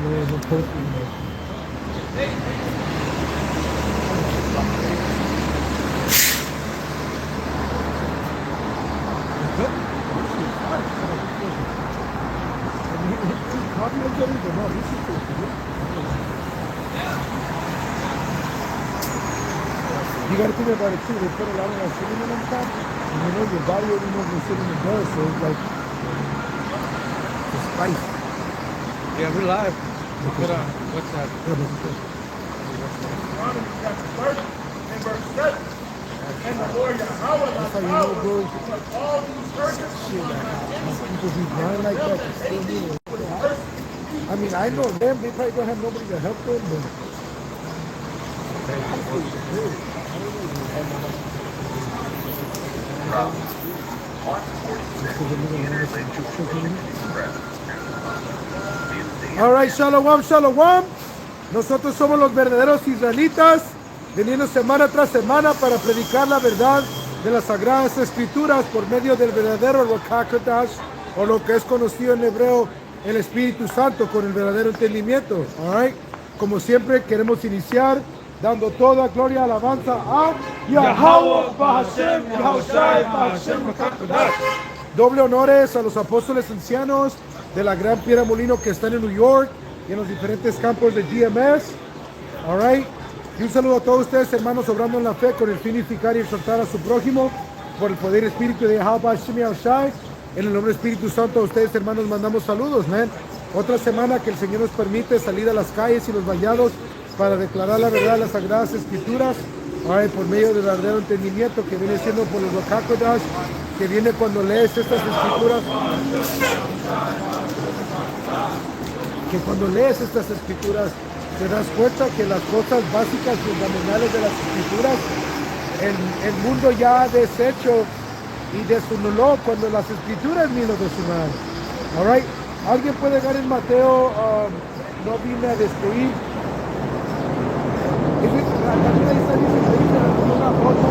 no posting, you got to think about it too. They put a lot of that cinnamon on top, and you know your body already knows what cinnamon does, so it's like the spice. Yeah, we're live. Put on. What's that? And the Lord Yahweh, That's how you know, bro. all these curses, Shit, people be blind like that. They still do it. I mean, I know them. They probably don't have nobody to help them, but. All right, shalom, shalom. Nosotros somos los verdaderos israelitas, viniendo semana tras semana para predicar la verdad de las Sagradas Escrituras por medio del verdadero Ruach HaKodesh, o lo que es conocido en hebreo el Espíritu Santo, con el verdadero entendimiento. All right. Como siempre, queremos iniciar dando toda gloria y alabanza a Yahweh Bahashem, Yahushai Bahashem HaKodesh. Doble honores a los apóstoles ancianos de la Gran Piedra Molino que están en New York y en los diferentes campos de GMS. All right. Y un saludo a todos ustedes, hermanos, obrando en la fe con el fin de edificar y exhortar a su prójimo por el poder y espíritu de Yahweh Bahashem Yahushai. En el nombre del Espíritu Santo a ustedes, hermanos, mandamos saludos, man. Otra semana que el Señor nos permite salir a las calles y los vallados para declarar la verdad de las Sagradas Escrituras, por medio del verdadero entendimiento que viene siendo por los Ruach HaKodesh, que viene cuando lees estas Escrituras, que cuando lees estas Escrituras te das cuenta que las cosas básicas y fundamentales de las Escrituras, el mundo ya ha deshecho y desunuló cuando las Escrituras ni lo desunaron. All right. ¿Alguien puede dar en Mateo? No vine a destruir. También ahí está diciendo una foto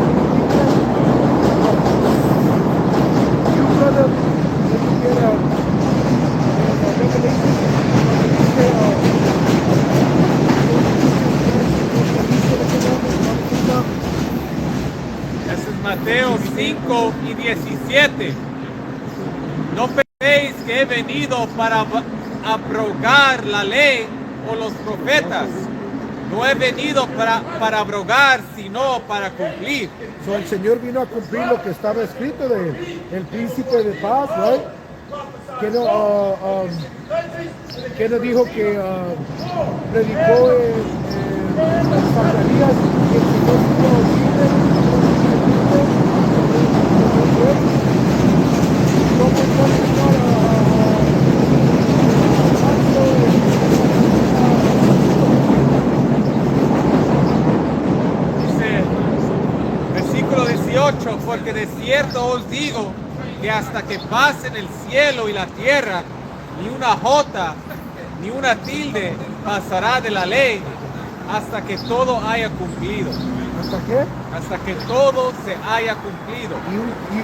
y un brother que quiera Ese es Mateo 5 y 17. No penséis que he venido para abrogar la ley o los profetas. No he venido para abrogar, sino para cumplir. So, el Señor vino a cumplir lo que estaba escrito de él, el príncipe de paz, right? Que no dijo que predicó en Zacarías que el Señor vino Dice, versículo 18, porque de cierto os digo que hasta que pasen el cielo y la tierra, ni una jota, ni una tilde pasará de la ley hasta que todo haya cumplido. ¿Hasta qué? Hasta que todo se haya cumplido. Y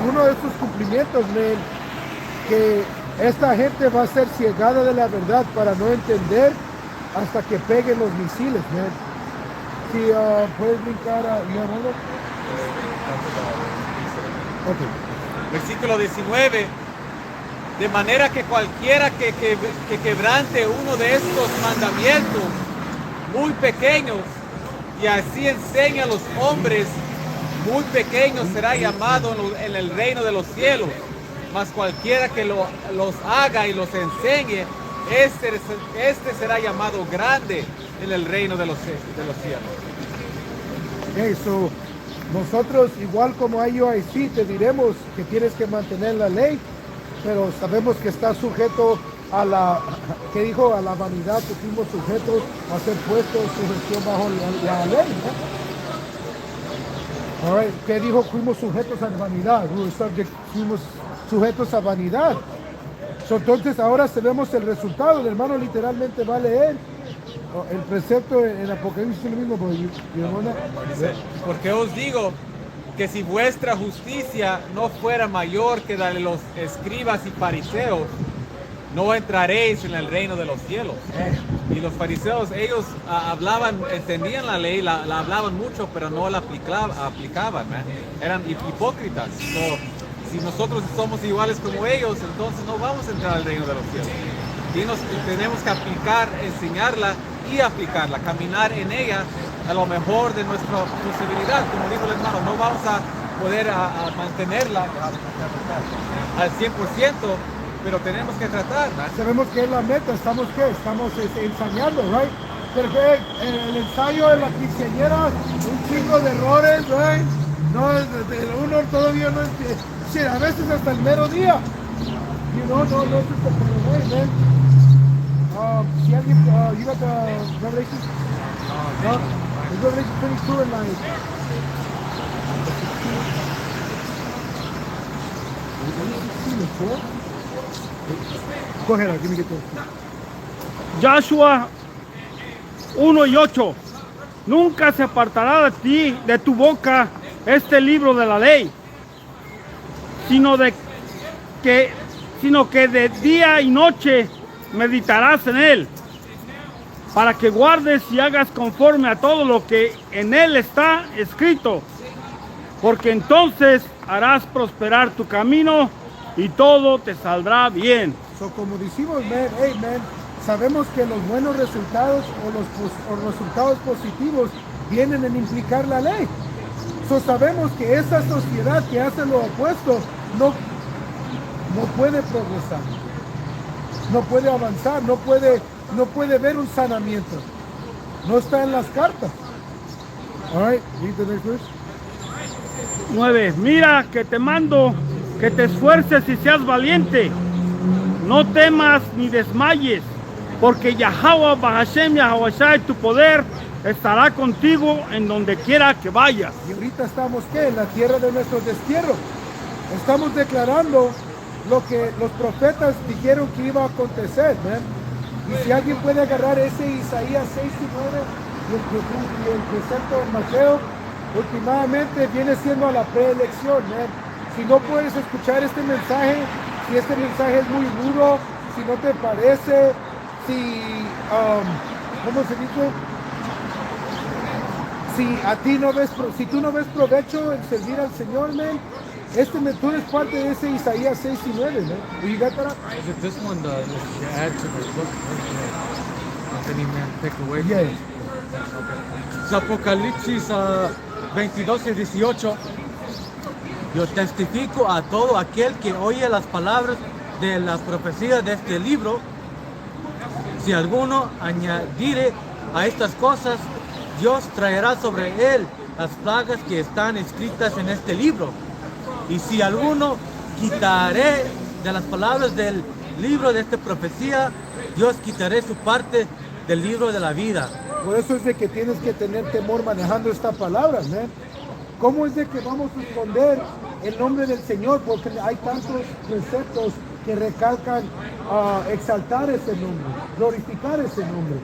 uno de estos cumplimientos, man, que esta gente va a ser ciegada de la verdad para no entender hasta que peguen los misiles, man. Si puedes brincar a okay. Versículo 19. De manera que cualquiera que quebrante uno de estos mandamientos muy pequeños y así enseña a los hombres, muy pequeño será llamado en el reino de los cielos. Mas cualquiera que los haga y los enseñe, este será llamado grande en el reino de los cielos. Okay, so nosotros, igual como a IUIC, te diremos que tienes que mantener la ley, pero sabemos que está sujeto a la, ¿qué dijo? A la vanidad, que fuimos sujetos a ser puestos sujeción bajo la ley, ¿no? All right. ¿Qué dijo? Fuimos sujetos a vanidad. Fuimos sujetos a vanidad. So, entonces ahora sabemos el resultado. El hermano literalmente va a leer el precepto en Apocalipsis, lo mismo. Dice, porque os digo que si vuestra justicia no fuera mayor que la de los escribas y fariseos, no entraréis en el reino de los cielos. Y los fariseos, ellos hablaban, entendían la ley, la hablaban mucho, pero no la aplicaban, ¿eh? Eran hipócritas. So, si nosotros somos iguales como ellos, entonces no vamos a entrar al reino de los cielos. Y tenemos que aplicar, enseñarla y aplicarla, caminar en ella a lo mejor de nuestra posibilidad. Como dijo el hermano, no vamos a poder mantenerla al 100%, pero tenemos que tratar, ¿no? Sabemos que es la meta, estamos ensayando, right? Porque el ensayo de la quinceañera, un chingo de errores, right? No, uno todavía no entiende. Sí, a veces hasta el mero día. You know, no es el way, man. Si alguien, you got the Revelation? No. It's Revelation 22 and like. Go ahead, give me get those. Joshua 1:8. Nunca se apartará de ti, de tu boca, este libro de la ley, sino que de día y noche meditarás en él, para que guardes y hagas conforme a todo lo que en él está escrito, porque entonces harás prosperar tu camino y todo te saldrá bien. So, como decimos, man, hey, man, sabemos que los buenos resultados o los resultados positivos vienen en implicar la ley. So, sabemos que esa sociedad que hace lo opuesto no puede progresar, no puede avanzar, no puede ver un sanamiento. No está en las cartas. All right, read the next verse. 9. Mira que te mando que te esfuerces y seas valiente. No temas ni desmayes, porque Yahweh Bahashem Yahweh tu poder estará contigo en donde quiera que vayas. Y ahorita estamos, ¿qué? En la tierra de nuestro destierro. Estamos declarando lo que los profetas dijeron que iba a acontecer, ¿ven? Y si alguien puede agarrar ese Isaías 6 y 9 y el precepto de Mateo, últimamente viene siendo a la preelección, ¿ven? Si no puedes escuchar este mensaje, si este mensaje es muy duro, si no te parece, si, ¿cómo se dice? Si tú no ves provecho en servir al Señor, man, tú eres parte de ese Isaías 6 y 9, man. You got that? Is it this one, the add to the book? If any man take away from Yeah. it? Okay. Apocalipsis 22 y 18. Yo testifico a todo aquel que oye las palabras de la profecía de este libro. Si alguno añadire a estas cosas, Dios traerá sobre él las plagas que están escritas en este libro. Y si alguno quitaré de las palabras del libro de esta profecía, Dios quitaré su parte del libro de la vida. Por eso es de que tienes que tener temor manejando esta palabra, man. ¿Cómo es de que vamos a esconder el nombre del Señor? Porque hay tantos preceptos que recalcan exaltar ese nombre, glorificar ese nombre.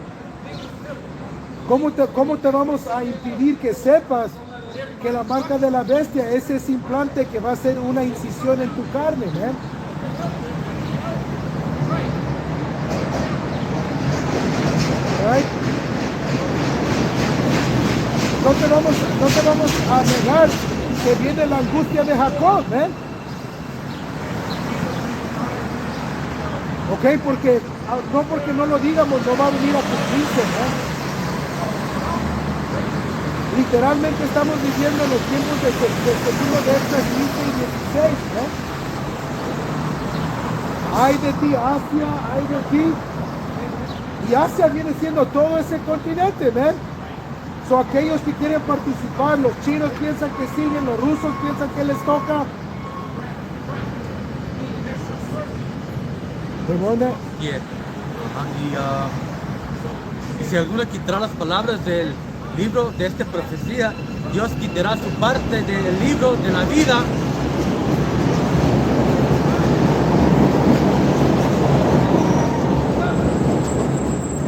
¿Cómo te vamos a impedir que sepas que la marca de la bestia es ese implante que va a ser una incisión en tu carne, man? Right? No te vamos a negar que viene la angustia de Jacob, ¿eh? Ok, porque no lo digamos, no va a venir a cumplirse, ¿eh? Literalmente estamos viviendo los tiempos de segundo de estas 15 y 16, ¿eh? Ay de ti, Asia, ay de ti. Y Asia viene siendo todo ese continente, ¿ven? So, aquellos que quieren participar, los chinos piensan que siguen, los rusos piensan que les toca. ¿Perdona? Yeah. Y si alguno quitará las palabras del libro de esta profecía, Dios quitará su parte del libro de la vida.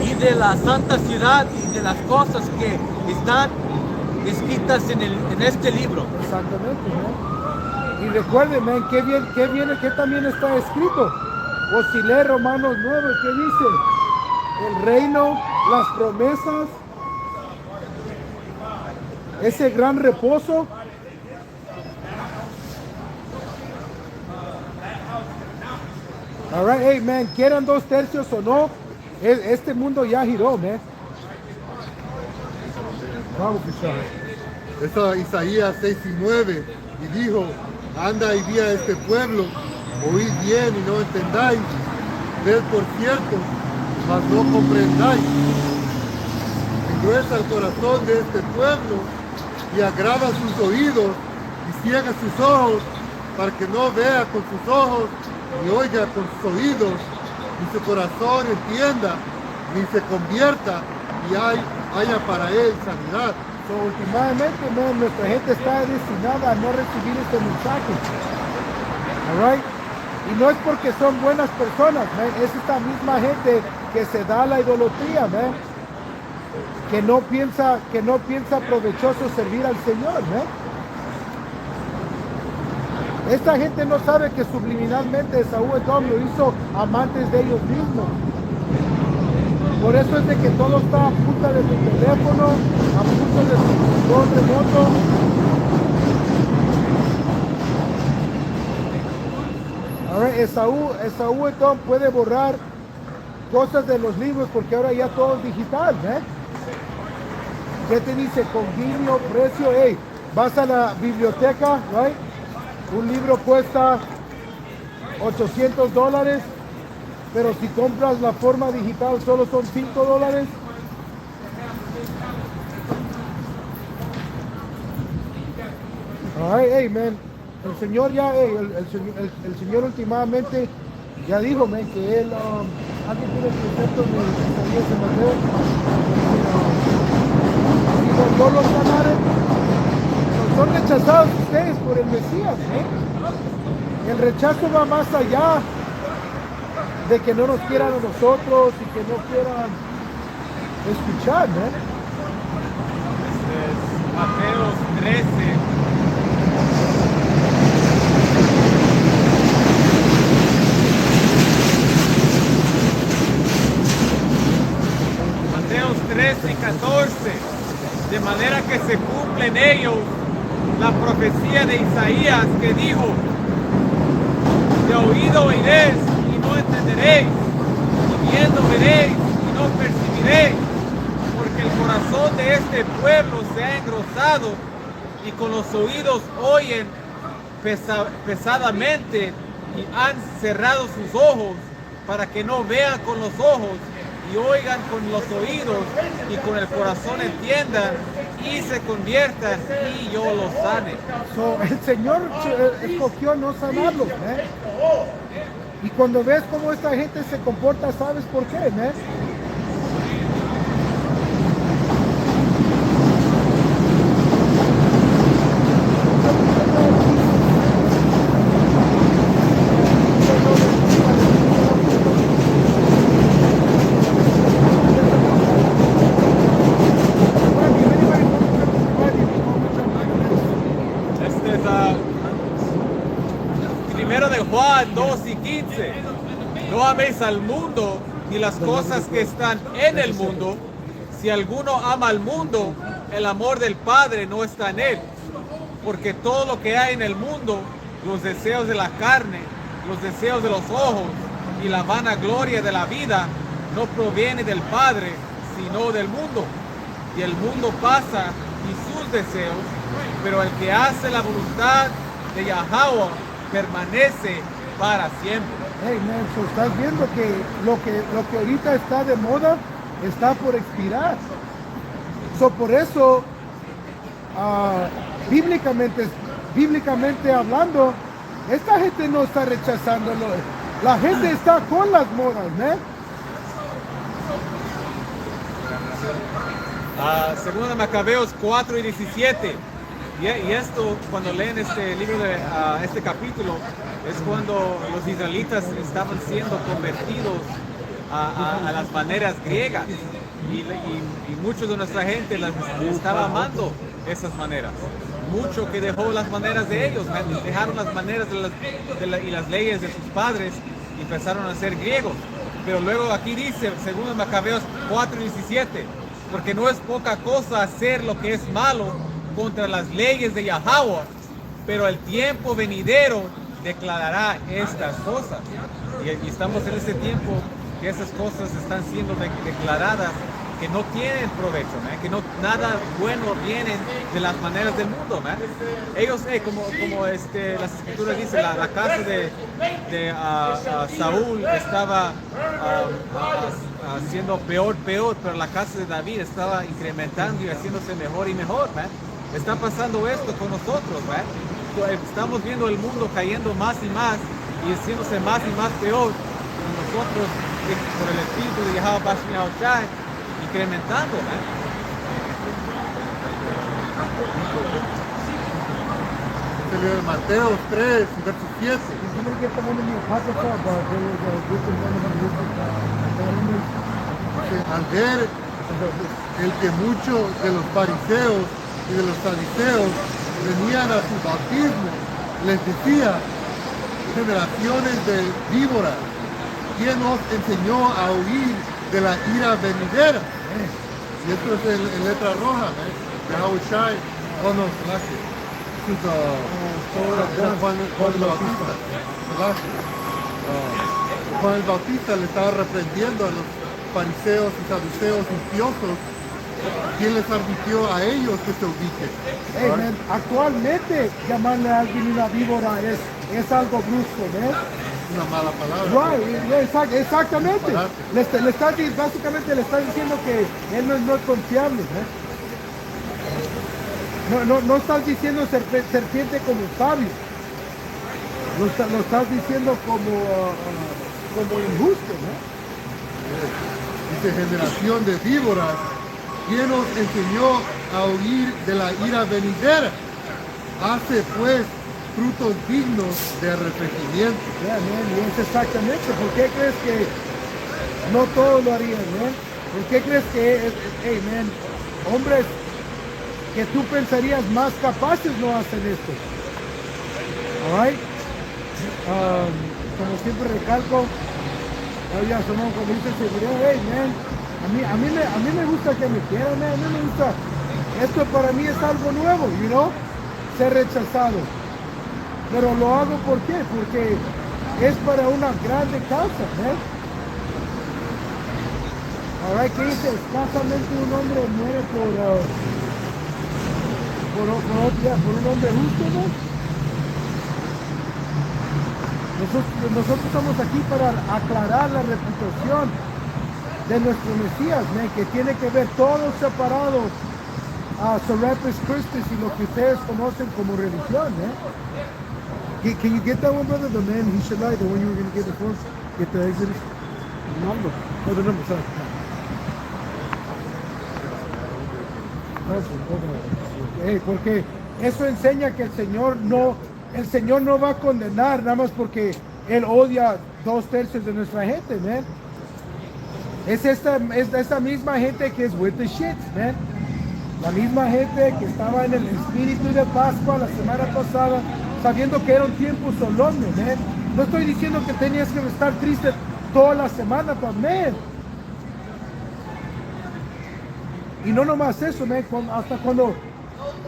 Y de la santa ciudad y de las cosas que están escritas en este libro. Exactamente, ¿eh? Y recuerden, man, ¿qué también está escrito? O si lee Romanos 9, ¿qué dice? El reino, las promesas, ese gran reposo. All right, hey man, quieran 2/3 o no, este mundo ya giró, man. Vamos, Pizarro. Eso Isaías 6:9, y dijo, anda y di a este pueblo, oíd bien y no entendáis, ved por cierto, mas no comprendáis. Engruesa el corazón de este pueblo y agrava sus oídos y ciega sus ojos, para que no vea con sus ojos ni oiga con sus oídos, ni su corazón entienda, ni se convierta y haya para él sanidad. So, últimamente, man, nuestra gente está destinada a no recibir este mensaje. All right? Y no es porque son buenas personas, man. Es esta misma gente que se da a la idolatría, man. Que no piensa provechoso servir al Señor, man. Esta gente no sabe que subliminalmente Esaú Edom lo hizo amantes de ellos mismos. Por eso es de que todo está a punta de tu teléfono, a punta de tu control remoto. A ver, Esaú Edom puede borrar cosas de los libros porque ahora ya todo es digital, ¿eh? ¿Qué te dice? Conguinio, precio, hey, vas a la biblioteca, right? Un libro cuesta $800, pero si compras la forma digital solo son $5. All right, hey, man, el Señor ya, hey, el Señor últimamente ya dijo, man, que él, alguien tiene el precepto de Isaías de Mateo, si no los sanare, son rechazados ustedes por el Mesías, ¿eh? El rechazo va más allá de que no nos quieran a nosotros y que no quieran escuchar, ¿no? Este es Mateo 13. Mateos 13 y 14. De manera que se cumple en ellos la profecía de Isaías que dijo: de oído oiréis y no entenderéis, y viendo veréis y no percibiréis, porque el corazón de este pueblo se ha engrosado y con los oídos oyen pesadamente y han cerrado sus ojos para que no vean con los ojos y oigan con los oídos y con el corazón entiendan y se conviertan y yo los sane. So, el Señor escogió no sanarlos, ¿eh? Y cuando ves cómo esta gente se comporta, ¿sabes por qué, ¿eh? Juan 2 y 15. No améis al mundo ni las cosas que están en el mundo. Si alguno ama al mundo, el amor del Padre no está en él. Porque todo lo que hay en el mundo, los deseos de la carne, los deseos de los ojos y la vanagloria de la vida, no proviene del Padre, sino del mundo. Y el mundo pasa y sus deseos, pero el que hace la voluntad de Yahweh permanece para siempre. Hey man, so estás viendo que lo que ahorita está de moda está por expirar. So por eso, bíblicamente hablando, esta gente no está rechazándolo. La gente está con las modas, ¿eh? Segunda Macabeos 4 y 17. Y esto, cuando leen este libro de este capítulo, es cuando los israelitas estaban siendo convertidos a las maneras griegas. Y muchos de nuestra gente las estaba amando esas maneras. Mucho que dejó las maneras de ellos, dejaron las maneras y las leyes de sus padres y empezaron a ser griegos. Pero luego aquí dice, según Macabeos 4:17, porque no es poca cosa hacer lo que es malo contra las leyes de Yahweh, pero el tiempo venidero declarará estas cosas. Y estamos en ese tiempo que esas cosas están siendo declaradas, que no tienen provecho, man, que no nada bueno viene de las maneras del mundo, man. Ellos, como las escrituras dicen, la casa de Saúl estaba haciendo peor, pero la casa de David estaba incrementando y haciéndose mejor y mejor, man. Está pasando esto con nosotros, man. Estamos viendo el mundo cayendo más y haciéndose más y más peor, y nosotros, por el espíritu de Yahweh Bashem Yahushai, incrementando, ¿eh? Mateo 3, verso 7. Al ver el que muchos de los fariseos y de los saduceos venían a su bautismo, les decía: generaciones de víboras, ¿quién os enseñó a huir de la ira venidera? Y esto es en letra roja, Yahushai, no, gracias. Juan el Bautista. Juan el Bautista le estaba reprendiendo a los fariseos y saduceos impiosos. ¿Quién les advirtió a ellos que se ubiquen? Hey, man, actualmente llamarle a alguien una víbora es algo brusco, ¿ves? Una mala palabra. Right, exactamente. Básicamente le estás diciendo que él no es confiable, ¿eh? No estás diciendo serpiente como sabio. Lo estás diciendo como injusto, ¿no? Dice: generación de víboras, ¿quién os enseñó a huir de la ira venidera? Hace pues frutos dignos de arrepentimiento. Y es exactamente. ¿Por qué crees que no todos lo harían, man? ¿Por qué crees que, hombres que tú pensarías más capaces no hacen esto? Alright? Como siempre recalco, como dice seguridad, a mí me gusta que me quieran, a mí me gusta. Esto para mí es algo nuevo, ser rechazado. Pero lo hago ¿por qué? Porque es para una grande causa, Alright, ¿qué dice? Escasamente un hombre muere por un hombre justo, ¿no? Nosotros estamos aquí para aclarar la reputación de nuestro Mesías, que tiene que ver todo separado a Serapis Christus y lo que ustedes conocen como religión, Can you get that one, brother? The man he should lie, the one you were going to get before? Get the Exodus number. Oh, the number, sorry. Porque eso enseña que el Señor no va a condenar nada más porque Él odia 2/3 de nuestra gente, man. Es esta misma gente que es with the shits, man. La misma gente que estaba en el espíritu de Pascua la semana pasada, sabiendo que era un tiempo solemne, man. No estoy diciendo que tenías que estar triste toda la semana, pero man. Y no nomás eso, man, hasta cuando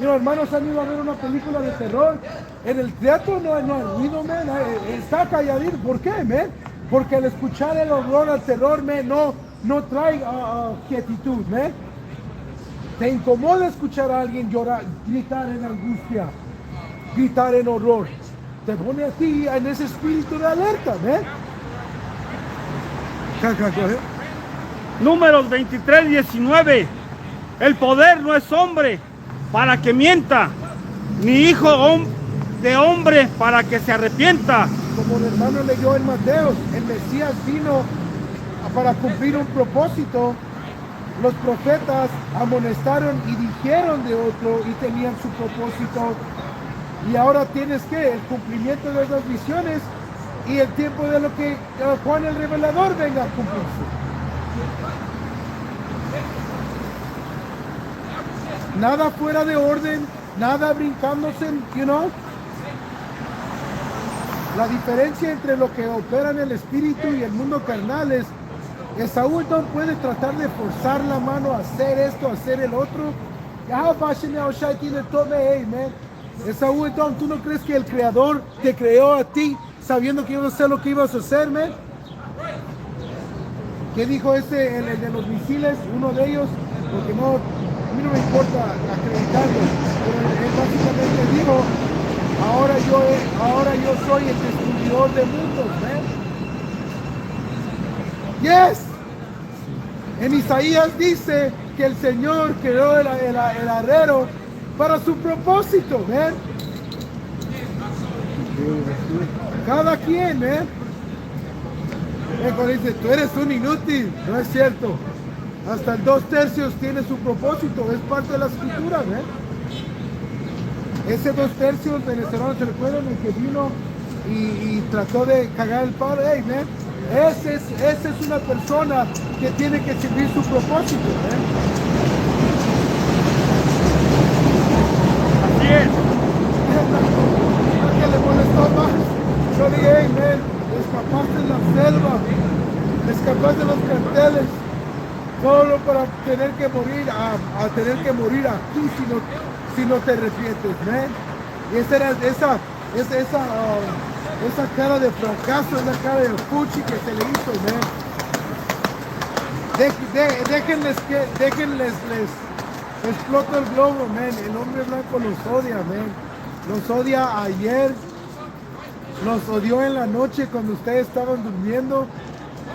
hermanos han ido a ver una película de terror, en el teatro no hay ruido, man, está calladito. ¿Por qué, man? Porque al escuchar el horror, al terror, man, no trae quietud, man. Te incomoda escuchar a alguien llorar, gritar en angustia, gritar en horror. Te pone a ti en ese espíritu de alerta, man. Números 23:19. El poder no es hombre para que mienta, ni hijo de hombre para que se arrepienta. Como el hermano leyó en Mateo, el Mesías vino para cumplir un propósito. Los profetas amonestaron y dijeron de otro y tenían su propósito. Y ahora tienes que el cumplimiento de esas visiones y el tiempo de lo que Juan el Revelador venga a cumplirse. Nada fuera de orden, nada brincándose, La diferencia entre lo que opera en el espíritu y el mundo carnal es Esaú no puede tratar de forzar la mano a hacer esto, a hacer el otro. Esaú, entonces, ¿tú no crees que el Creador te creó a ti sabiendo que ibas a hacer lo que ibas a hacer, man? ¿Qué dijo el de los misiles? Uno de ellos, porque no, a mí no me importa acreditarlo, pero él básicamente dijo, ahora yo soy el destruidor de mundos, man. Yes. En Isaías dice que el Señor creó el herrero para su propósito, man. Cada quien, cuando dice, tú eres un inútil, no es cierto. Hasta el 2/3 tiene su propósito, es parte de la escritura, Ese 2/3 venezolano, ¿se recuerdan? El que vino y trató de cagar el palo, hey, man. Esa es una persona que tiene que servir su propósito, Así es. ¿A qué le molestó más? Yo dije, hey, man, escapaste de la selva, escapaste de los carteles, solo para tener que morir, a tener que morir aquí si no te arrepientes, man. Y esa cara de fracaso, esa cara de fuchi que se le hizo, man. Déjenles explota el globo, man. El hombre blanco los odia, man. Los odia ayer, los odió en la noche cuando ustedes estaban durmiendo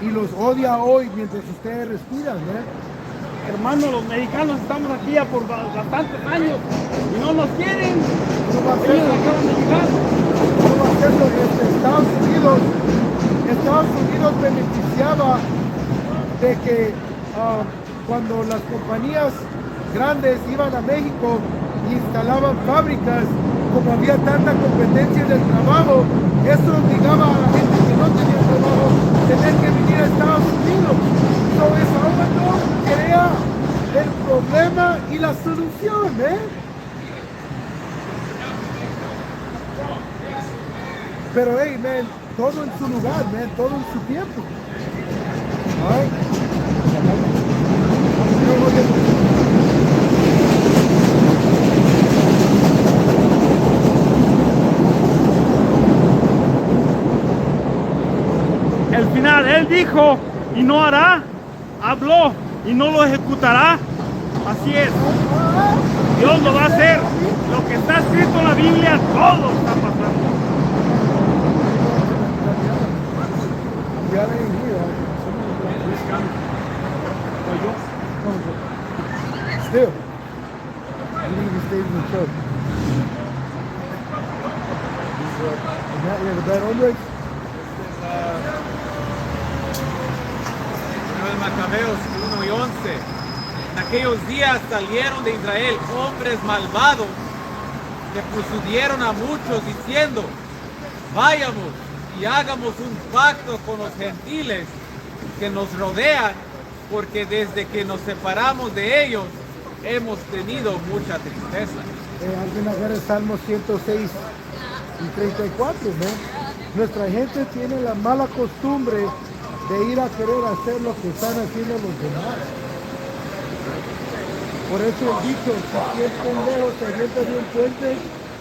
y los odia hoy mientras ustedes respiran, man. Hermano, los mexicanos estamos aquí ya por bastantes años y no nos quieren. No va a ser Ellos acaban de llegar. Estados Unidos beneficiaba de que cuando las compañías grandes iban a México e instalaban fábricas, como había tanta competencia en el trabajo, eso obligaba a la gente que no tenía trabajo a tener que venir a Estados Unidos. Entonces ahora no crea el problema y la solución, Pero hey, man, todo en su lugar, man, todo en su tiempo. Ay. El final, él dijo y no hará, habló y no lo ejecutará. Así es. Dios lo va a hacer. Lo que está escrito en la Biblia, todo está pasando. Still, you need to stay in the church. The bad hombre. El Macabeos 1 y 11. En aquellos días salieron de Israel hombres malvados que persuadieron a muchos diciendo, vayamos y hagamos un pacto con los gentiles que nos rodean, porque desde que nos separamos de ellos hemos tenido mucha tristeza. Alguien agarra el Salmo 106 y 34, ¿no? Nuestra gente tiene la mala costumbre de ir a querer hacer lo que están haciendo los demás. Por eso el dicho, si es pendejo se avienta de un puente,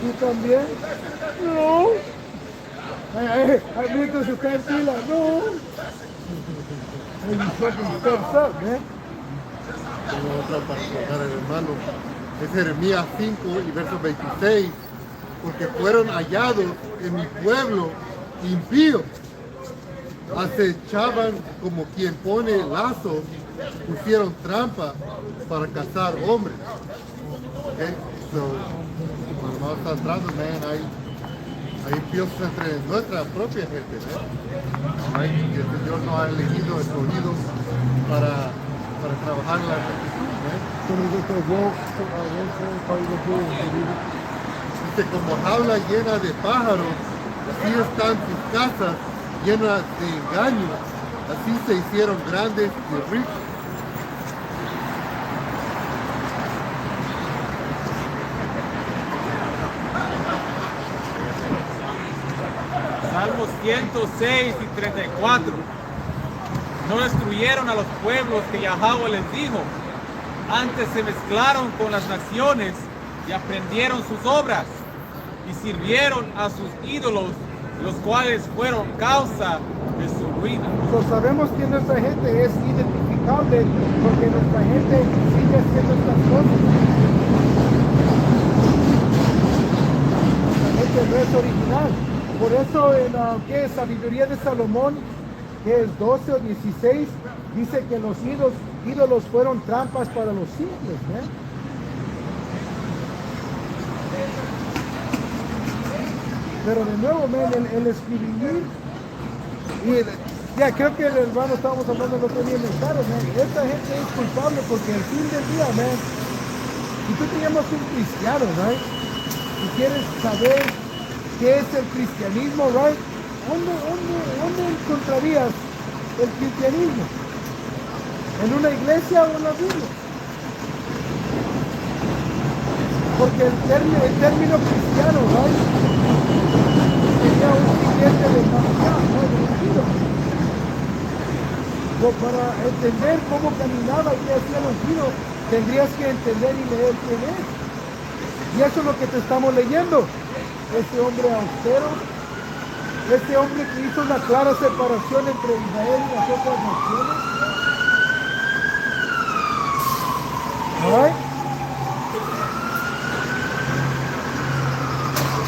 ¿tú también? No. Mientras está en fila, no. Tengo otra para contar al hermano. Es Jeremías 5 y verso 26. Porque fueron hallados en mi pueblo impíos. Acechaban como quien pone lazos, pusieron trampa para cazar hombres. Okay? So, cuando vamos entrando, man, hay impíos entre nuestra propia gente, right? Y el Señor nos ha elegido, escogido para trabajar en la rectitud, Dice, como jaula llena de pájaros, así están sus casas llenas de engaño, así se hicieron grandes y ricos. Salmo 106 y 34. No destruyeron a los pueblos que Yahweh les dijo. Antes se mezclaron con las naciones y aprendieron sus obras y sirvieron a sus ídolos, los cuales fueron causa de su ruina. Sabemos que nuestra gente es identificable porque nuestra gente sigue haciendo estas cosas. Nuestra gente no es original. Por eso en ¿qué es? Sabiduría de Salomón, que es 12 o 16, dice que los ídolos fueron trampas para los simples. Pero de nuevo, el escribir, y ya creo que el hermano estábamos hablando el otro día en el carro, esta gente es culpable porque al fin del día, si tú te llamas un cristiano, y quieres saber qué es el cristianismo, ¿dónde encontrarías el cristianismo? ¿En una iglesia o en la Biblia? Porque el término cristiano, sería un siguiente de humanidad, para entender cómo caminaba y qué hacía el ungido, tendrías que entender y leer quién es. Y eso es lo que te estamos leyendo. Ese hombre austero, ese hombre que hizo una clara separación entre Israel y las otras naciones.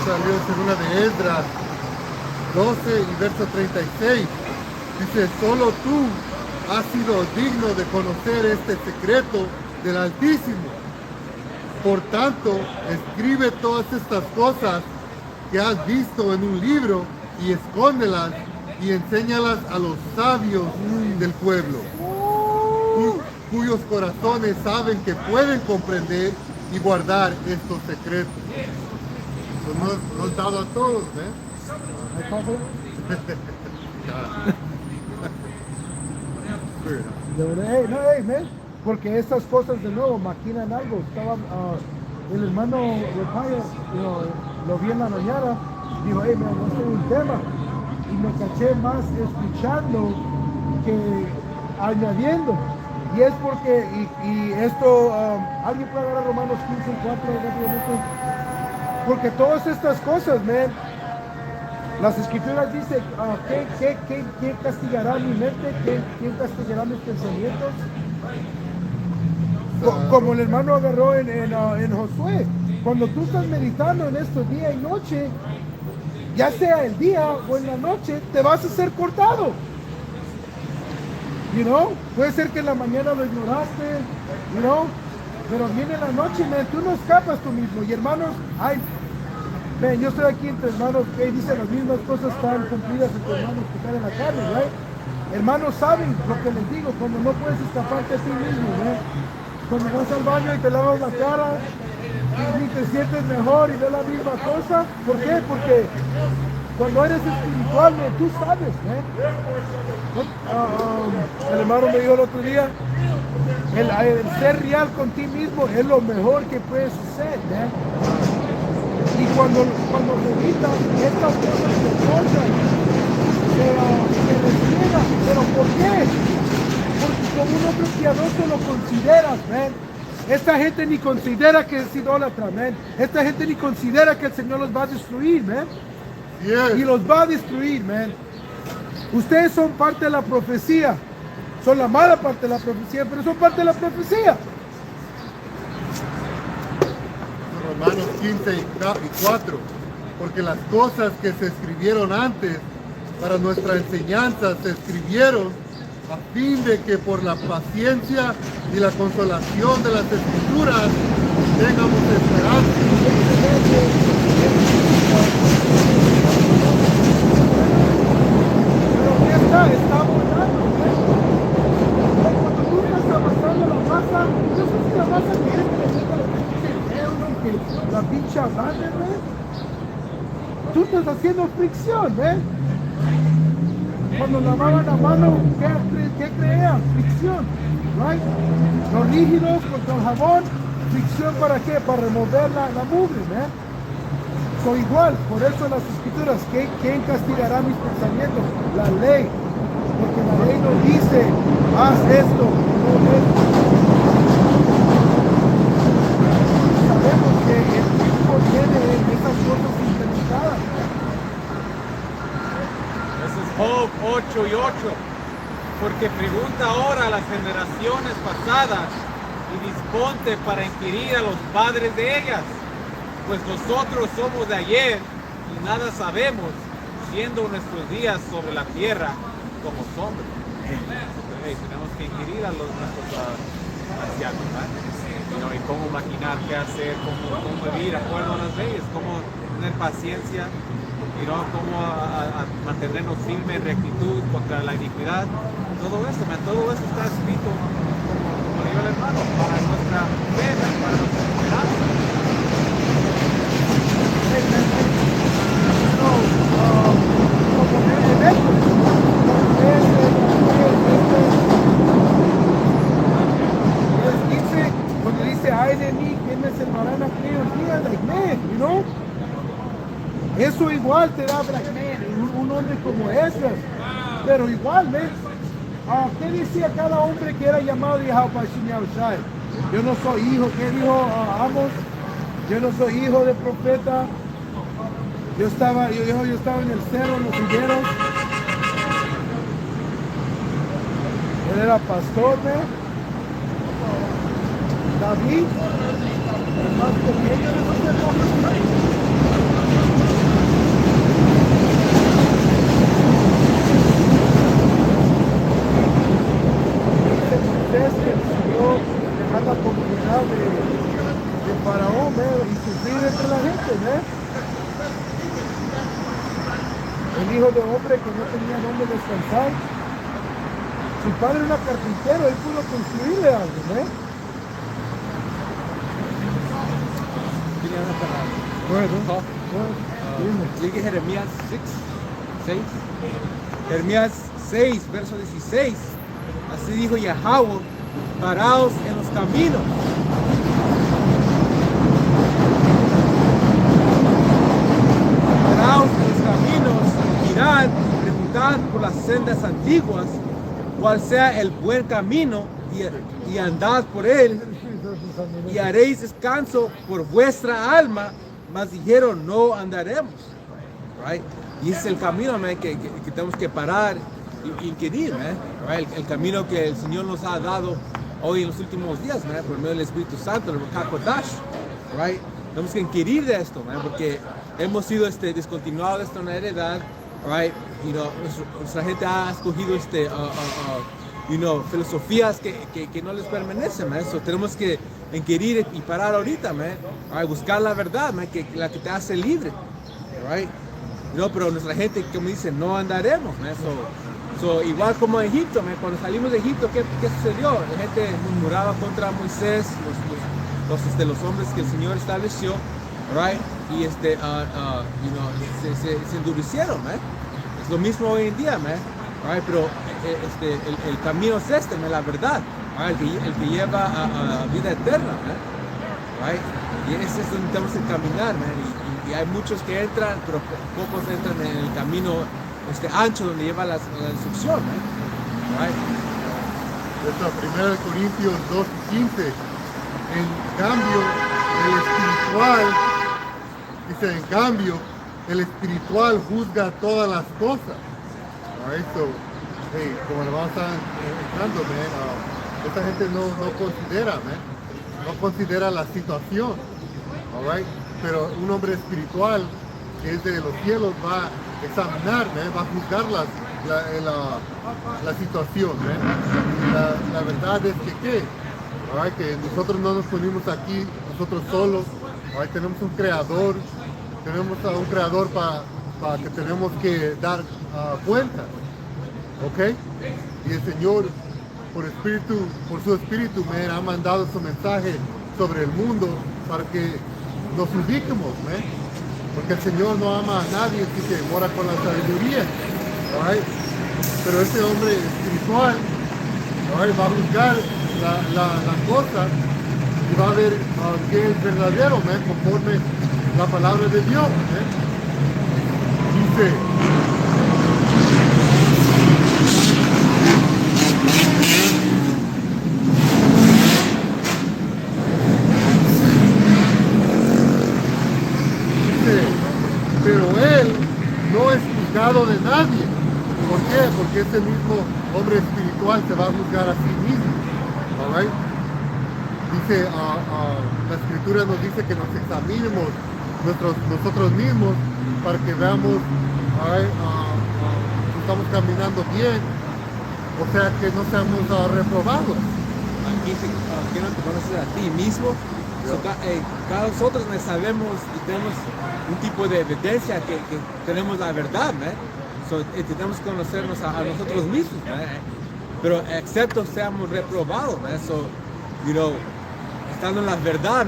Salió segunda de Esdras 12 y verso 36. Dice, solo tú has sido digno de conocer este secreto del Altísimo. Por tanto, escribe todas estas cosas que has visto en un libro y escóndelas y enséñalas a los sabios del pueblo, cuyos corazones saben que pueden comprender y guardar estos secretos. No es dado a todos, Porque estas cosas de nuevo maquinan algo. Estaba el hermano Repayo, lo vi en la mañana, dijo, hey, man, no sé un tema. Y me caché más escuchando que añadiendo. Y es porque, y esto, alguien puede agarrar Romanos 15 y 4 rápidamente. Porque todas estas cosas, man, las escrituras dicen, ¿quién castigará mi mente? ¿Quién castigará mis pensamientos? Como el hermano agarró en Josué. Cuando tú estás meditando en esto día y noche, ya sea el día o en la noche, te vas a ser cortado. Puede ser que en la mañana lo ignoraste, pero viene la noche, man, tú no escapas tú mismo. Y hermanos, yo estoy aquí entre hermanos que dicen las mismas cosas tan cumplidas entre hermanos que están en la carne, Hermanos saben lo que les digo, cuando no puedes escaparte a ti mismo, Cuando vas al baño y te lavas la cara y te sientes mejor y ves la misma cosa. ¿Por qué? Porque cuando eres espiritual, tú sabes, el hermano me dijo el otro día, el ser real con ti mismo es lo mejor que puedes hacer, Y cuando meditas, estas cosas se cortan, se despliegan. ¿Pero por qué? Porque como un hombre piadoso lo consideras, Esta gente ni considera que es idólatra, Esta gente ni considera que el Señor los va a destruir, Yes. Y los va a destruir, Ustedes son parte de la profecía. Son la mala parte de la profecía, pero son parte de la profecía. Romanos 15 y 4, porque las cosas que se escribieron antes para nuestra enseñanza se escribieron a fin de que por la paciencia y la consolación de las Escrituras tengamos esperanza. Pero está volando, Cuando tú estás avanzando la masa, no sé si la masa quiere que le meta la pinche grande, Tú estás haciendo fricción, Cuando lavaban la mano, ¿qué crean? Fricción, right? Los rígidos contra el jabón, fricción ¿para qué? Para remover la mugre, So igual, por eso en las escrituras, ¿quién castigará mis pensamientos? La ley. Porque la ley nos dice, haz esto, no esto. Sabemos que el tiempo tiene esas cosas implementadas. Eso es Job 8 y 8. Porque pregunta ahora a las generaciones pasadas y disponte para inquirir a los padres de ellas. Pues nosotros somos de ayer y nada sabemos, siendo nuestros días sobre la tierra como sombras. Tenemos que inquirir a nuestros ancianos, ¿verdad? Y cómo maquinar, qué hacer, cómo vivir de acuerdo a las leyes, cómo tener paciencia, cómo mantenernos firmes en rectitud contra la iniquidad. Todo eso está escrito, como dijo el hermano, para nuestra fe, para nuestra esperanza. Cuando dice ay de mí, ¿quién me salvarán aquellos días? Like man, you know? Eso igual te da like man, un hombre como ese, pero igual, man. ¿Qué decía cada hombre que era llamado de Yahweh Shai? Yo no soy hijo, ¿qué dijo Amos? Yo no soy hijo de profeta. Yo estaba en el cerro, en los higueros. Él era pastor, ¿no? David, el más pequeño de los hermanos. Moisés que decidió dejar la comunidad de Faraón, y sufrir entre la gente, ¿no? El hijo de hombre que no tenía dónde descansar. Su padre era carpintero, él pudo construirle algo, ¿no? Tenía una palabra. Bueno, Llegue Jeremías 6. Jeremías 6, verso 16. Así dijo Yahweh, paraos en los caminos. Paraos en los caminos, mirad, preguntad por las sendas antiguas, cuál sea el buen camino, y andad por él, y haréis descanso por vuestra alma, mas dijeron, no andaremos. Right? Y ese es el camino, man, que tenemos que parar y inquirir, right? El camino que el Señor nos ha dado hoy en los últimos días, man, por medio del Espíritu Santo, el Kakodash, right? Tenemos que inquirir de esto, man, porque hemos sido descontinuados de esta heredad, right? Nuestra gente ha escogido filosofías que no les pertenecen, man. So, tenemos que inquirir y parar ahorita, man, right? Buscar la verdad, man, la que te hace libre, right? Pero nuestra gente, como dice, no andaremos, man. So, igual como en Egipto, man, cuando salimos de Egipto, ¿qué sucedió? La gente murmuraba contra Moisés, los hombres que el Señor estableció, right? Y se endurecieron, man. Es lo mismo hoy en día, man. Right? Pero el camino es man, la verdad, right? el que lleva a vida eterna, man. Right? Y ese es donde tenemos que caminar, man. Y hay muchos que entran, pero pocos entran en el camino ancho donde lleva la instrucción, man. Right? Esta 1 Corintios 2:15. En cambio, el espiritual juzga todas las cosas. Alright, so, como le vamos a estar entrando, esta gente no considera la situación, alright, pero un hombre espiritual que es de los cielos va a examinar, va a juzgar la situación. La verdad es que nosotros no nos ponemos aquí nosotros solos, tenemos un creador para que tenemos que dar cuenta, ¿ok? Y el Señor, por su espíritu, me ha mandado su mensaje sobre el mundo para que nos ubiquemos, porque el Señor no ama a nadie así que mora con la sabiduría, ¿right? Pero este hombre espiritual, ¿right? Va a juzgar la cosa y va a ver qué es verdadero, conforme la palabra de Dios. Dice, pero él no es juzgado de nadie. ¿Por qué? Porque ese mismo hombre espiritual se va a juzgar a sí mismo. All right? Dice, la escritura nos dice que nos examinemos nosotros mismos para que veamos si estamos caminando bien, o sea que no seamos reprobados. Aquí que no te conoces a ti mismo. Cada nosotros sabemos y tenemos un tipo de evidencia que tenemos la verdad, tenemos que conocernos a nosotros mismos, pero excepto seamos reprobados, estando en la verdad,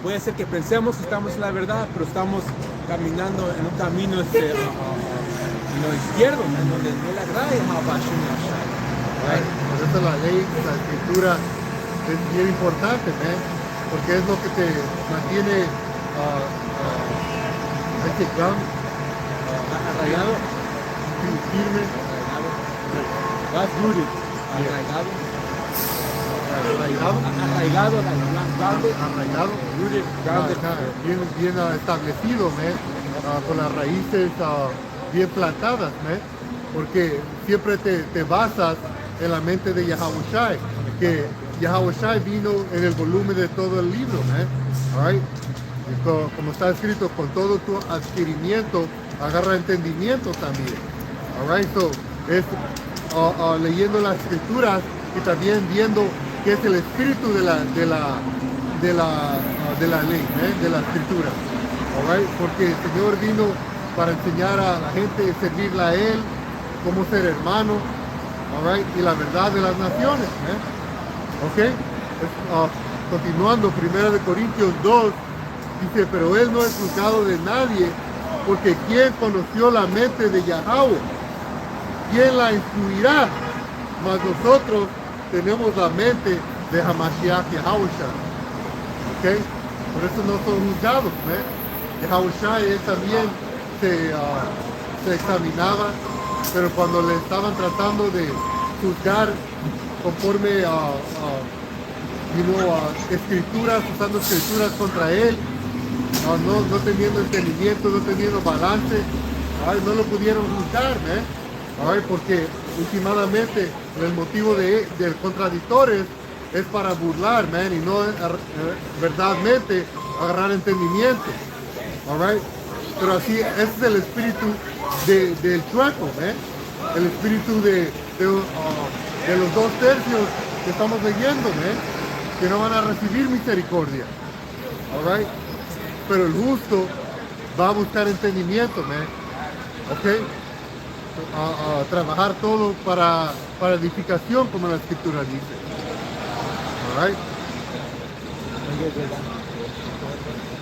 puede ser que pensemos que estamos en la verdad, pero estamos caminando en un camino izquierdo, donde no le agrada a Hashem. Por eso la ley, la escritura es bien importante, porque es lo que te mantiene arraigado, firme, arraigado, bien establecido, con las raíces bien plantadas, porque siempre te basas en la mente de Yahawashi, que Yahawashi vino en el volumen de todo el libro, all right? Como está escrito, con todo tu adquirimiento agarra entendimiento también. All right? So, es leyendo las escrituras y también viendo qué es el espíritu de la ley, de la escritura. All right? Porque el Señor vino para enseñar a la gente a servirle a Él, cómo ser hermano, all right? Y la verdad de las naciones. Okay? Continuando, 1 Corintios 2, dice, pero él no es juzgado de nadie, porque ¿quién conoció la mente de Yahweh? ¿Quién la instruirá? Mas nosotros tenemos la mente de Hamashiach Yahushua. ¿Okay? Por eso no son juzgados. Yahushua él también se examinaba, pero cuando le estaban tratando de juzgar conforme a escrituras, usando escrituras contra él, no teniendo entendimiento, no teniendo balance, no lo pudieron juzgar, porque últimamente el motivo del contradictor es para burlar, y no verdaderamente agarrar entendimiento. Pero así, ese es el espíritu del chueco, el espíritu de los 2/3 que estamos leyendo, que no van a recibir misericordia. All right? Pero el justo va a buscar entendimiento, ¿ok? A trabajar todo para edificación, como la escritura dice. All right?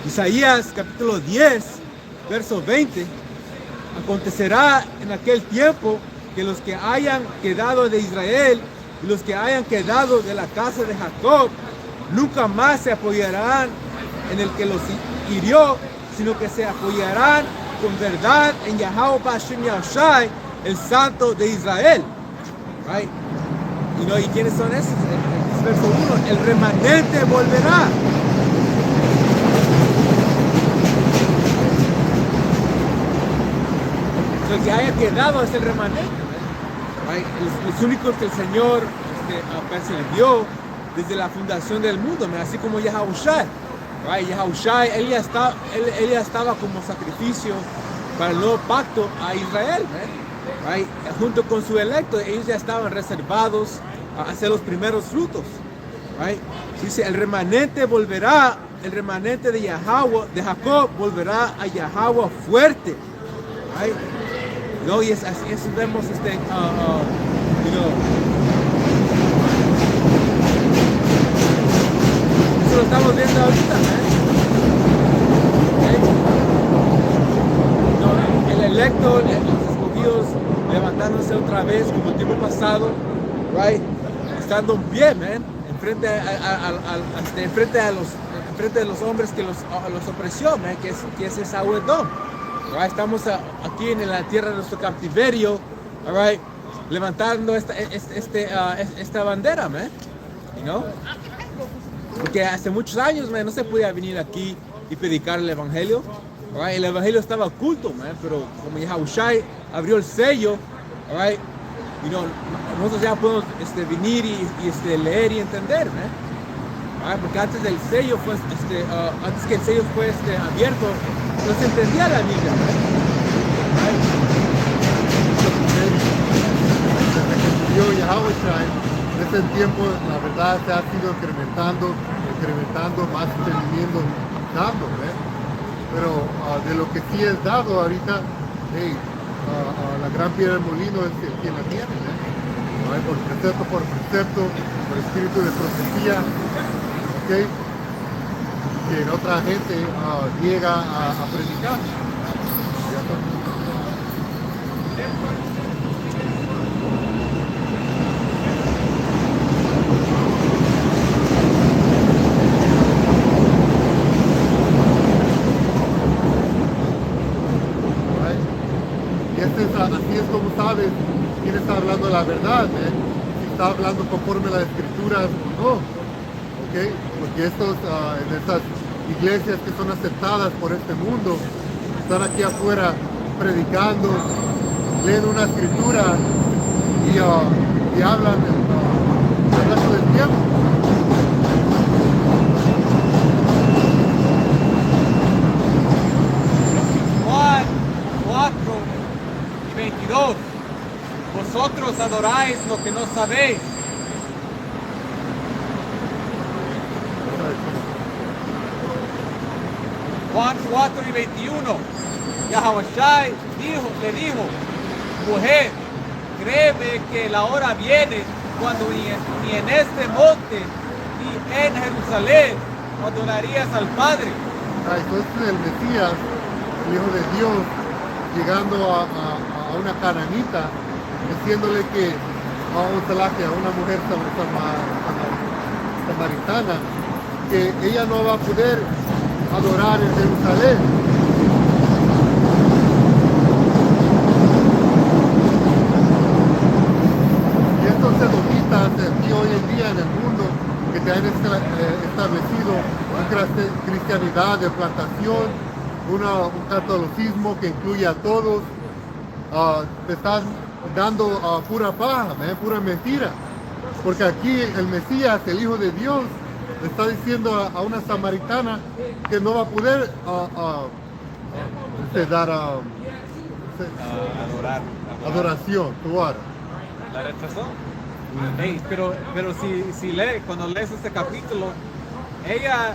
Isaías capítulo 10, verso 20. Acontecerá en aquel tiempo que los que hayan quedado de Israel y los que hayan quedado de la casa de Jacob nunca más se apoyarán en el que los hirió, sino que se apoyarán con verdad en Yahweh Hashem Yahushai, el Santo de Israel. Right? ¿Y quiénes son esos? Verso 1, el remanente volverá. El que haya quedado es el remanente. Right? Los únicos que el Señor persiguió desde la fundación del mundo, así como Yahushai. Right? Yahushai, él ya estaba como sacrificio para el nuevo pacto a Israel. Right? Junto con su electo, ellos ya estaban reservados a hacer los primeros frutos. Right? Dice, el remanente volverá, el remanente de Yahweh, de Jacob, volverá a Yahweh fuerte. Right? No, y así vemos Eso lo estamos viendo ahorita, okay? El electo, los escogidos levantándose otra vez como el tiempo pasado, right? Estando bien, enfrente a los enfrente de los hombres que los opresió, man, que es Esaú Edom. All right, estamos aquí en la tierra de nuestro cautiverio, all right, levantando esta bandera, man, you know? Porque hace muchos años, man, no se podía venir aquí y predicar el evangelio. All right, el evangelio estaba oculto, man, pero como Yahushai abrió el sello, all right, you know, nosotros ya podemos venir y leer y entender, man. All right, porque antes del sello fue, antes que el sello fue abierto, no se entendía la Biblia, man. Desde que murió Yahushai, en ese tiempo la verdad se ha sido incrementando, más entendimiento dando, pero de lo que sí es dado ahorita, la gran piedra del molino es quien la tiene, por precepto, por espíritu de profecía, ¿okay? Que otra gente llega a predicar. Así es como sabes quién está hablando la verdad, si está hablando conforme a las escrituras o no, ¿okay? Porque en estas iglesias que son aceptadas por este mundo, están aquí afuera predicando, leen una escritura y hablan el resto del tiempo. Juan 4:22. Vosotros adoráis lo que no sabéis. Juan 4:21. Yahushai le dijo, mujer, créeme que la hora viene cuando ni en este monte ni en Jerusalén adorarías al Padre. Entonces el Mesías, el Hijo de Dios, llegando a una cananita, diciéndole que a una mujer samaritana, que ella no va a poder adorar en Jerusalén. Y estos edomitas aquí hoy en día en el mundo, que te han establecido una cristianidad de plantación, un catolicismo que incluye a todos, te están dando pura paja, pura mentira. Porque aquí el Mesías, el Hijo de Dios, le está diciendo a una samaritana que no va a poder dar adoración. ¿La rechazó? Hey, pero si cuando lees este capítulo, ella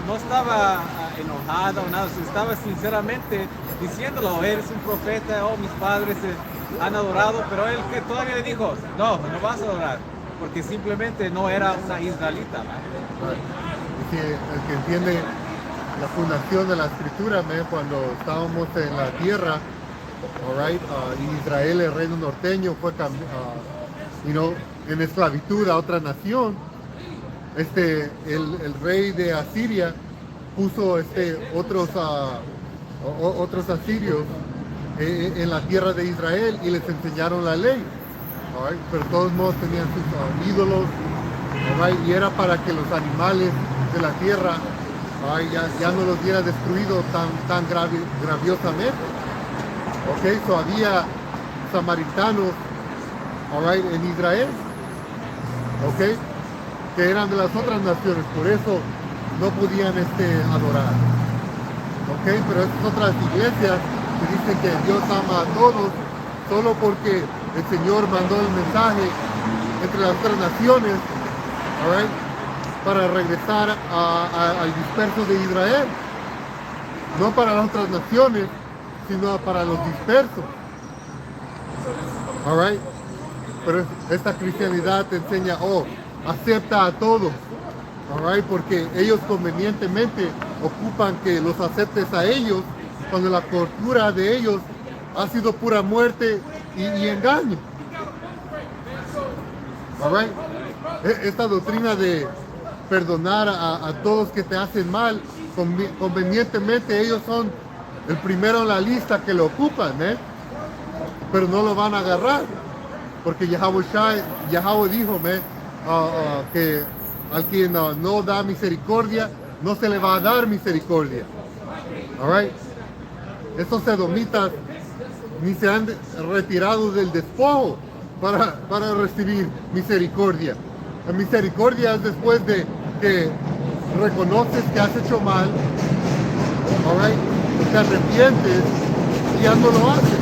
no estaba enojada o nada, estaba sinceramente diciéndolo, eres un profeta, mis padres han adorado, pero él que todavía le dijo, no vas a adorar, porque simplemente no era una israelita. Sí, el que entiende la fundación de la escritura, cuando estábamos en la tierra, Israel, el reino norteño, fue en esclavitud a otra nación. El rey de Asiria puso otros asirios en la tierra de Israel y les enseñaron la ley, pero de todos modos tenían sus ídolos, y era para que los animales de la tierra ya no los hubiera destruido tan graviosamente. So había samaritanos en Israel, que eran de las otras naciones, por eso no podían adorar. Pero estas otras iglesias que dicen que Dios ama a todos, solo porque el Señor mandó el mensaje entre las otras naciones, para regresar al disperso de Israel, no para las otras naciones, sino para los dispersos. Pero esta cristianidad te enseña, acepta a todos, porque ellos convenientemente ocupan que los aceptes a ellos, cuando la cultura de ellos ha sido pura muerte y engaño. Esta doctrina de perdonar a todos que te hacen mal. Convenientemente ellos son el primero en la lista que lo ocupan, pero no lo van a agarrar, porque Yahweh dijo, que al quien no da misericordia, no se le va a dar misericordia. All right? Estos edomitas ni se han retirado del despojo para recibir misericordia. La misericordia es después de que reconoces que has hecho mal, all right, te arrepientes y ya no lo haces.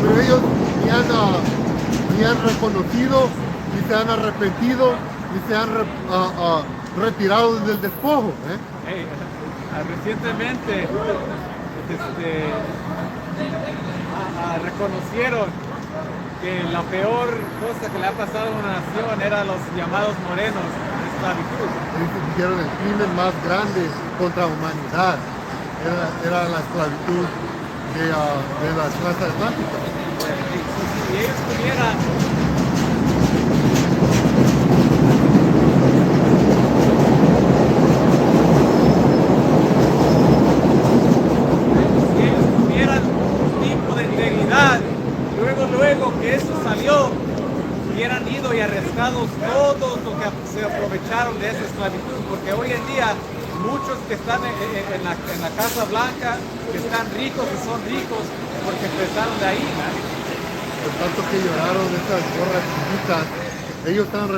Pero ellos ni han reconocido, ni se han arrepentido, ni se han retirado del despojo. Hey, recientemente reconocieron que la peor cosa que le ha pasado a una nación era los llamados morenos de esclavitud. Hicieron el crimen más grande contra la humanidad. Era la esclavitud de la transatlántica. Si ellos tuvieran un tipo de integridad, luego que eso salió, hubieran ido y arrestados todos los que se aprovecharon de esa esclavitud, porque hoy en día muchos que están en la Casa Blanca, que están ricos y son ricos porque empezaron de ahí, Por tanto que lloraron esas gorras chiquitas, ellos han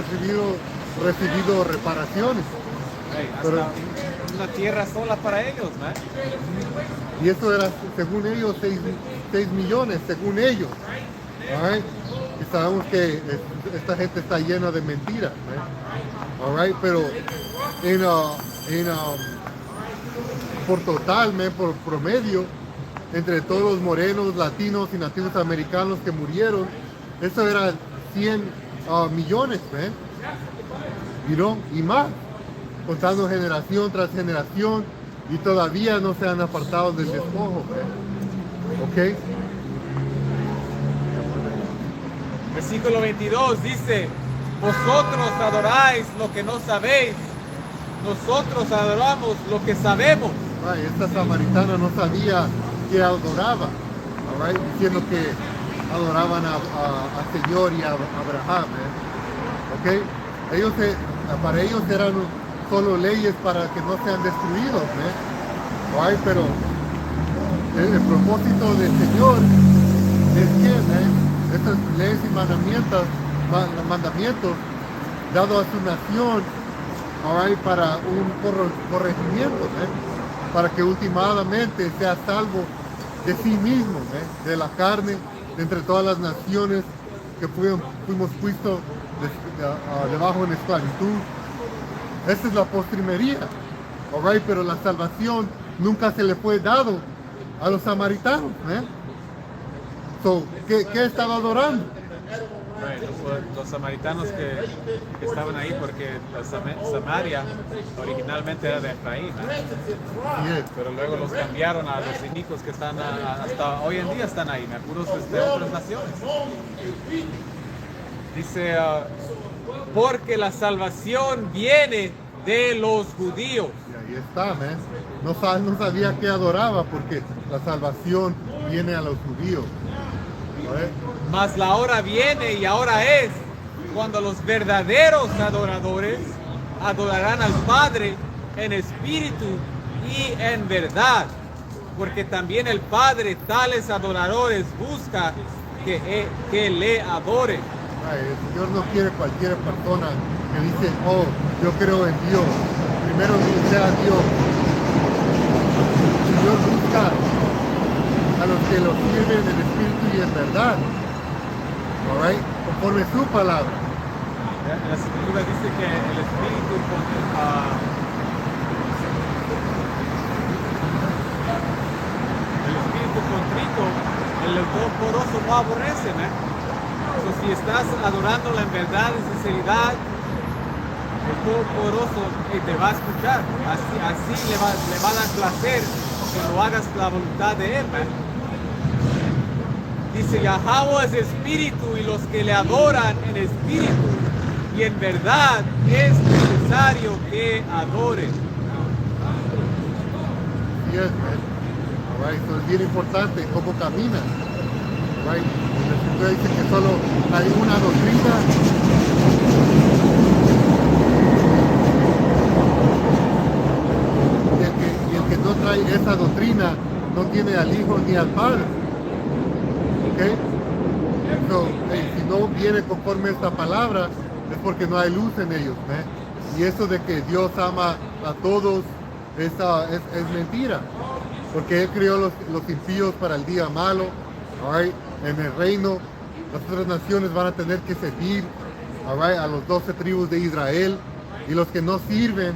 recibido reparaciones. Hasta una tierra sola para ellos, Y eso era, según ellos, 6 millones, según ellos. All right? Y sabemos que esta gente está llena de mentiras. All right? Pero por total, por promedio, entre todos los morenos, latinos y nativos americanos que murieron, eso era 100 millones, y más, contando generación tras generación, y todavía no se han apartado del despojo. ¿Ok? Versículo 22 dice: vosotros adoráis lo que no sabéis, nosotros adoramos lo que sabemos. Esta samaritana no sabía que adoraba, right? Diciendo que adoraban al Señor y a Abraham. ¿Okay? Para ellos eran solo leyes para que no sean destruidos. Right? Pero el propósito del Señor es que estas leyes y mandamientos dados a su nación, right, para un corregimiento, para que últimamente sea salvo de sí mismo, de la carne, de entre todas las naciones que fuimos puestos debajo en esclavitud. Esta es la postrimería, right, pero la salvación nunca se le fue dado a los samaritanos. ¿Qué estaba adorando? Los samaritanos que estaban ahí, porque Samaria originalmente era de Efraín, pero luego los cambiaron a los inicuos que están hasta hoy en día están ahí, puros de otras naciones. Dice, porque la salvación viene de los judíos. Y ahí está, no sabía que adoraba, porque la salvación viene a los judíos. Mas la hora viene y ahora es cuando los verdaderos adoradores adorarán al Padre en espíritu y en verdad, porque también el Padre tales adoradores busca que le adoren. El Señor no quiere cualquier persona que dice, oh, yo creo en Dios. Primero que sea Dios. El Señor busca a los que lo sirven en espíritu y en verdad, all right, conforme su palabra. La Escritura dice que el espíritu contrito, el Todopoderoso no aborrece, si estás adorándola en verdad, en sinceridad, el Todopoderoso te va a escuchar, así le va a dar placer que lo hagas la voluntad de Él. Dice, Yahweh es espíritu y los que le adoran en espíritu y en verdad es necesario que adoren. Sí es, right? So es bien importante cómo caminas. Right? La escritura dice que solo hay una doctrina. Y el que no trae esa doctrina no tiene al Hijo ni al Padre. ¿Ok? So, si no viene conforme a esta palabra, es porque no hay luz en ellos. Y eso de que Dios ama a todos es mentira. Porque Él creó los impíos para el día malo. Right? En el reino, las otras naciones van a tener que servir, right, a los 12 tribus de Israel, y los que no sirven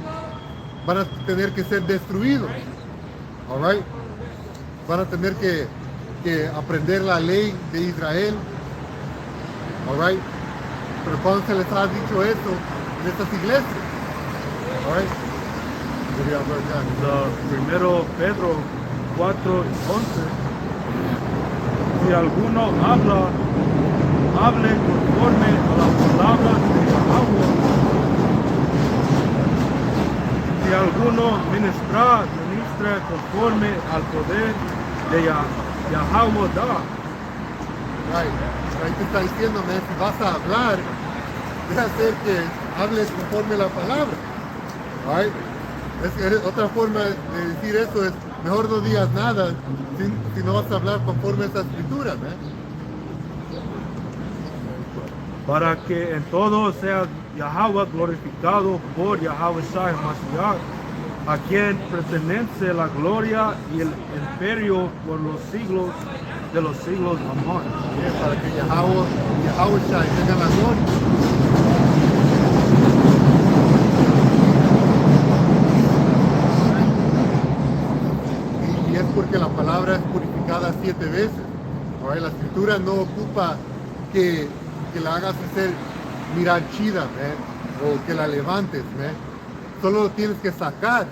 van a tener que ser destruidos. Right? Van a tener que aprender la ley de Israel. Right? Pero cuando se les ha dicho eso en estas iglesias, right? Primero Pedro 4:11. Si alguno hable conforme a las palabras de Yahweh. Si alguno ministra conforme al poder de Yahweh da. Right. Ahí te está diciendo, si vas a hablar, deja hacer que hables conforme a la palabra. Right? Otra forma de decir eso es, mejor no digas nada si no vas a hablar conforme a esta escritura. Para que en todo sea Yahweh glorificado por Yahweh Shai Mashiach, a quien pertenece la gloria y el imperio por los siglos de los siglos. Amén. Para que Yahweh Shai tenga la gloria. Y es porque la palabra es purificada 7 veces. Ahora, la escritura no ocupa que la hagas hacer mirar chida, o que la levantes, solo lo tienes que sacar,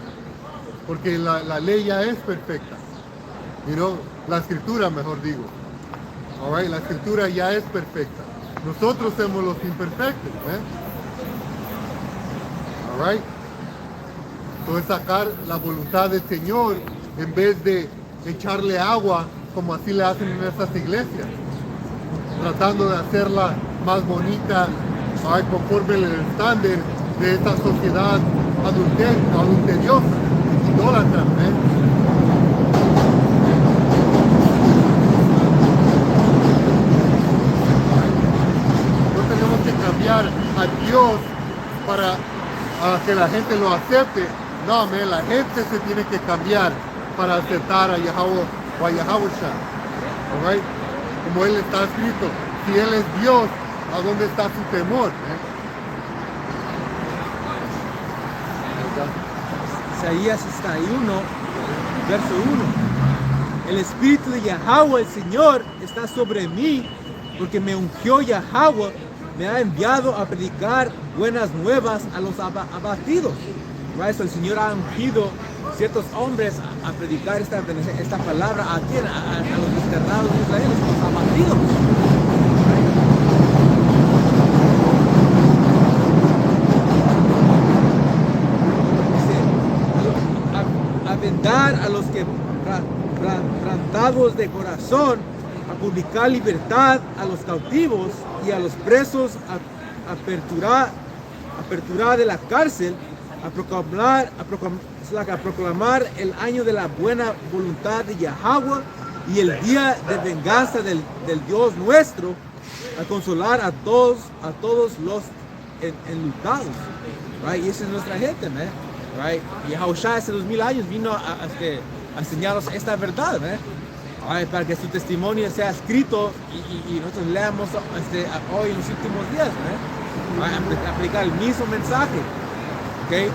porque la ley ya es perfecta. La escritura, mejor digo. Right? La escritura ya es perfecta. Nosotros somos los imperfectos. Right? Entonces sacar la voluntad del Señor en vez de echarle agua como así le hacen en estas iglesias, tratando de hacerla más bonita, conforme el estándar de esta sociedad adulteriosa, idólatra. No tenemos que cambiar a Dios para que la gente lo acepte. No, la gente se tiene que cambiar para aceptar a Yahweh o a Yahushua. Right? Como Él está escrito, si Él es Dios, ¿a dónde está su temor? Isaías 61, verso 1. El Espíritu de Yahweh, el Señor, está sobre mí, porque me ungió Yahweh, me ha enviado a predicar buenas nuevas a los abatidos. Right? So, el Señor ha ungido ciertos hombres a predicar esta palabra a los desterrados de Israel, a los abatidos. A vendar a los quebrantados de corazón, a publicar libertad a los cautivos y a los presos, apertura de la cárcel, a proclamar el año de la buena voluntad de Yahweh y el día de venganza del Dios nuestro, a consolar a todos los enlutados. Right? Y esa es nuestra gente, man. Right? Yahushua hace 2000 años vino a enseñarnos esta verdad, right? Para que su testimonio sea escrito y nosotros leamos hoy en los últimos días, right? Aplicar el mismo mensaje, okay?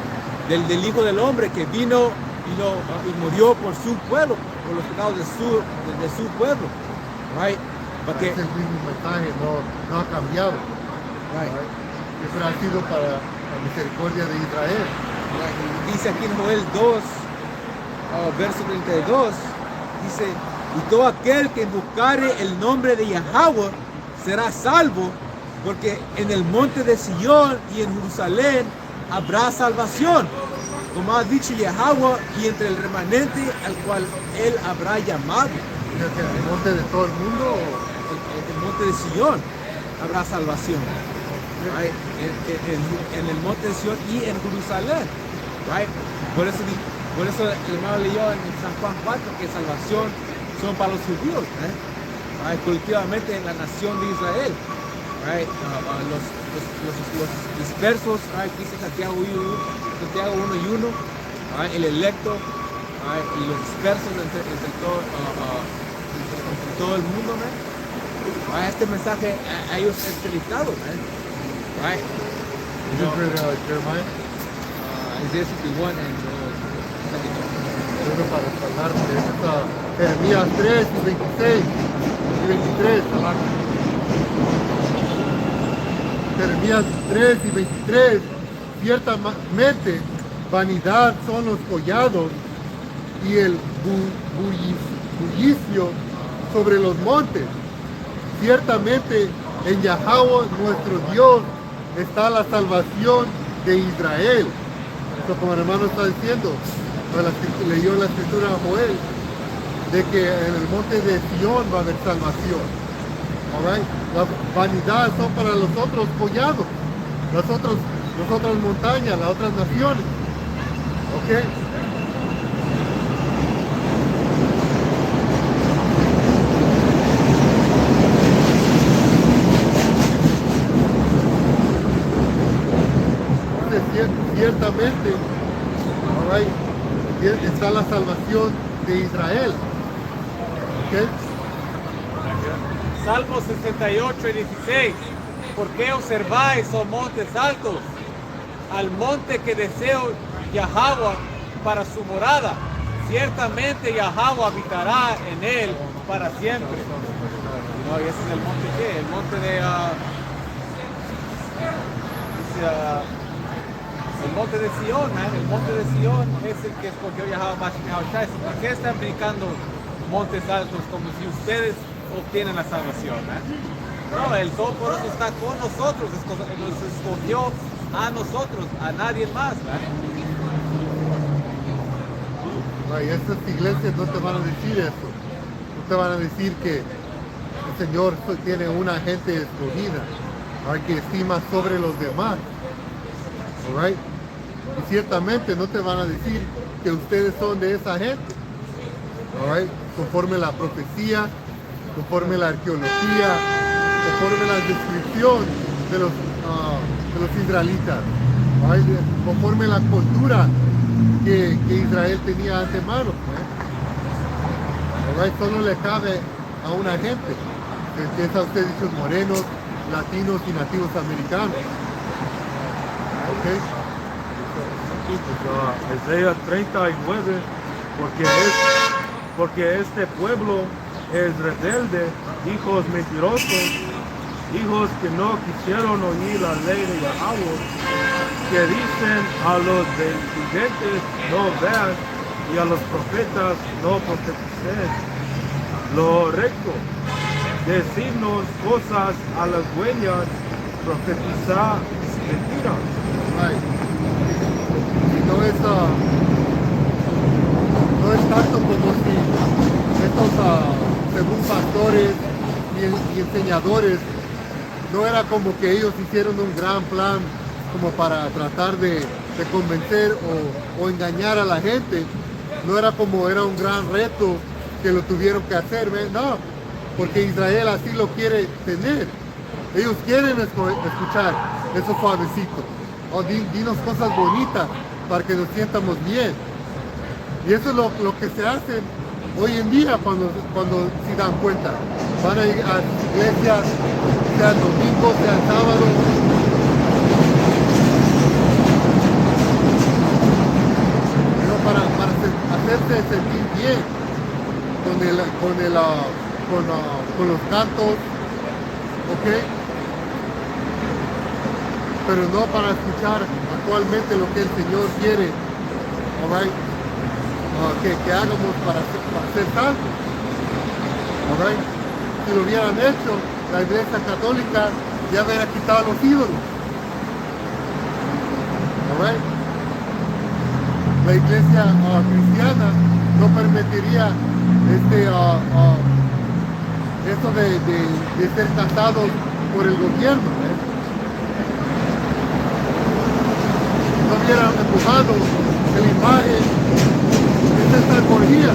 del Hijo del Hombre que vino y murió por su pueblo, por los pecados de su pueblo, right? Porque ese mismo mensaje no ha cambiado, right? Eso ha sido para la misericordia de Israel. Right. Dice aquí en Joel 2, verso 32, dice: y todo aquel que invocare el nombre de Yahweh será salvo, Porque en el monte de Sion y en Jerusalén habrá salvación, como ha dicho Yahweh, y entre el remanente al cual él habrá llamado. ¿El monte de todo el mundo? El monte de Sion habrá salvación. Right? En el monte de Sion y en Jerusalén. Right? Por eso el hermano leyó en San Juan 4 que salvación son para los judíos, right? Colectivamente en la nación de Israel. Right? Los dispersos, right? Dice Santiago 1 y 1, right? El electo, right? Y los dispersos entre todo el mundo, man. Right? Este mensaje a ellos es delicado, man. Right? You just read Jeremiah. Isaiah 51 and Bueno, para hablarte, Jeremías 3 y 26 y 23, hablando. Jeremías 3 y 23, ciertamente vanidad son los collados y el bullicio sobre los montes. Ciertamente en Yahweh nuestro Dios está la salvación de Israel. Esto como el hermano está diciendo, leyó la escritura a Joel, de que en el monte de Sion va a haber salvación. Alright? La vanidad son para los otros collados, las otras montañas, las otras naciones. ¿Ok? Ciertamente, alright, está la salvación de Israel. ¿Ok? Salmo 68 y 16. ¿Por qué observáis, oh montes altos, al monte que deseo Yahweh para su morada? Ciertamente Yahweh habitará en él para siempre. No, ¿y ese es el monte qué? El monte de... el monte de Sion, man. El monte de Sion es el que escogió Yahweh Mashiach. ¿Por qué están brincando montes altos como si ustedes obtienen la salvación? No, el Todopoderoso está con nosotros, nos escogió a nosotros, a nadie más. Y estas iglesias no te van a decir eso, no te van a decir que el Señor tiene una gente escogida, que estima sobre los demás. Alright? Y ciertamente no te van a decir que ustedes son de esa gente. Alright? Conforme la profecía, conforme la arqueología, conforme la descripción de los israelitas, alright? Conforme la cultura que Israel tenía antemano. Alright? Solo le cabe a una gente, que es a ustedes dichos morenos, latinos y nativos americanos. Okay. Isaías 39, porque este pueblo es rebelde, hijos mentirosos, hijos que no quisieron oír la ley de Yahweh, que dicen a los videntes no veas y a los profetas no profeticen lo recto, decirnos cosas a las buenas, profetizar mentiras. Y no es tanto como si estos según pastores y enseñadores, no era como que ellos hicieron un gran plan como para tratar de convencer o engañar a la gente. No era como era un gran reto que lo tuvieron que hacer, no, porque Israel así lo quiere tener. Ellos quieren escuchar eso suavecito. Dinos cosas bonitas para que nos sientamos bien. Y eso es lo que se hace hoy en día cuando se dan cuenta. Van a ir a iglesias, sea el domingo, sea el sábado. Pero para hacerse sentir bien con los cantos, ¿ok? Pero no para escuchar actualmente lo que el Señor quiere, alright, que hagamos para ser salvos, alright. Si lo hubieran hecho, la Iglesia Católica ya hubiera quitado los ídolos. All right? La iglesia cristiana no permitiría esto de ser casados por el gobierno. No hubiera empujado la imagen de esta orgía.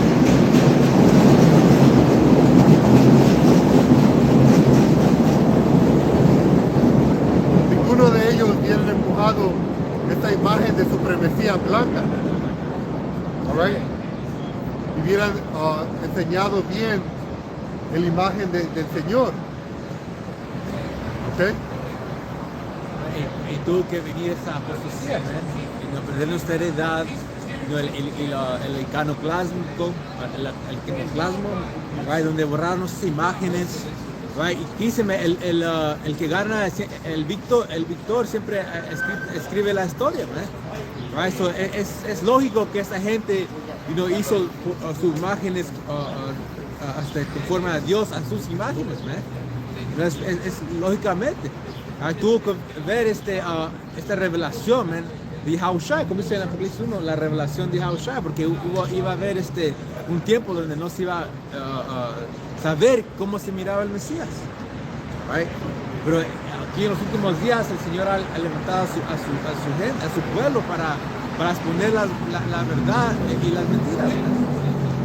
Ninguno de ellos hubiera empujado esta imagen de supremacía blanca. All right? Y hubieran enseñado bien la imagen del Señor. ¿Ok? Y tuvo que venir esa apostasía, ¿no? Perder nuestra heredad, ¿no? el iconoclasmo, el iconoclasmo, right? Donde borraron nuestras imágenes. Right? Y díceme, el que gana, el victor siempre escribe la historia, ¿no? Right? So, es lógico que esta gente, hizo sus imágenes conforme a Dios, a sus imágenes, ¿no? Es lógicamente. Tuvo que ver esta revelación, man, de Yahushua, como dice en Apocalipsis 1, la revelación de Yahushua, porque iba a haber un tiempo donde no se iba a saber cómo se miraba el Mesías. Right? Pero aquí en los últimos días el Señor ha levantado a su gente, a su pueblo para exponer la verdad y las mentiras.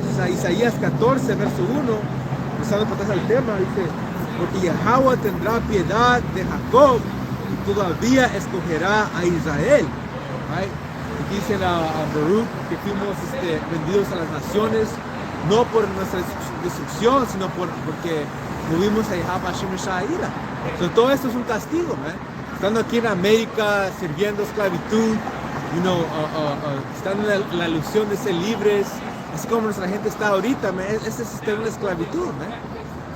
Entonces, Isaías 14, verso 1, empezando por atrás al tema, dice: porque Yahweh tendrá piedad de Jacob y todavía escogerá a Israel. Right? Aquí dice a Baruch que fuimos vendidos a las naciones, no por nuestra destrucción, sino porque movimos a Yahweh Hashem Shaira. So, todo esto es un castigo, man. Estando aquí en América, sirviendo esclavitud, estando en la ilusión de ser libres, así como nuestra gente está ahorita, man. Esa es una esclavitud, man.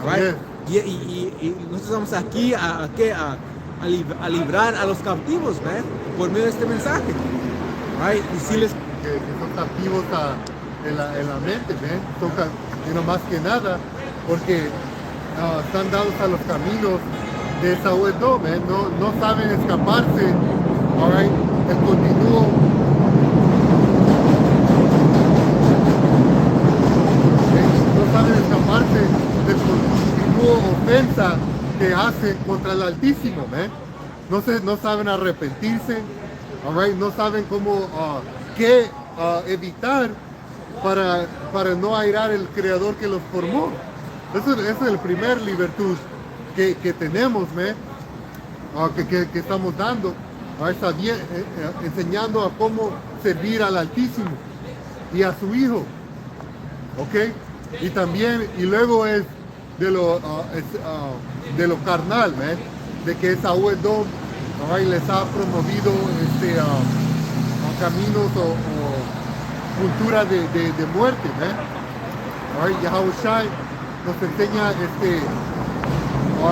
Right? Y nosotros estamos aquí a librar a los cautivos, ¿ves? Por medio de este mensaje. Right? Decirles que son captivos en la mente, ¿ves? Son más que nada porque están dados a los caminos de Saúl, ¿ves? No saben escaparse. All right? El continuo no saben escaparse del continuo ofensa que hacen contra el Altísimo, ¿eh? No saben arrepentirse, all right? No saben cómo qué evitar para no airar el Creador que los formó. Ese es el primer libertad que tenemos, ¿eh? Que estamos dando, enseñando a cómo servir al Altísimo y a su Hijo, ¿ok? Y también, y luego es de lo carnal, ¿eh? De que Saúl Edom les ha promovido caminos cultura de muerte, ¿eh? Yahushua nos enseña a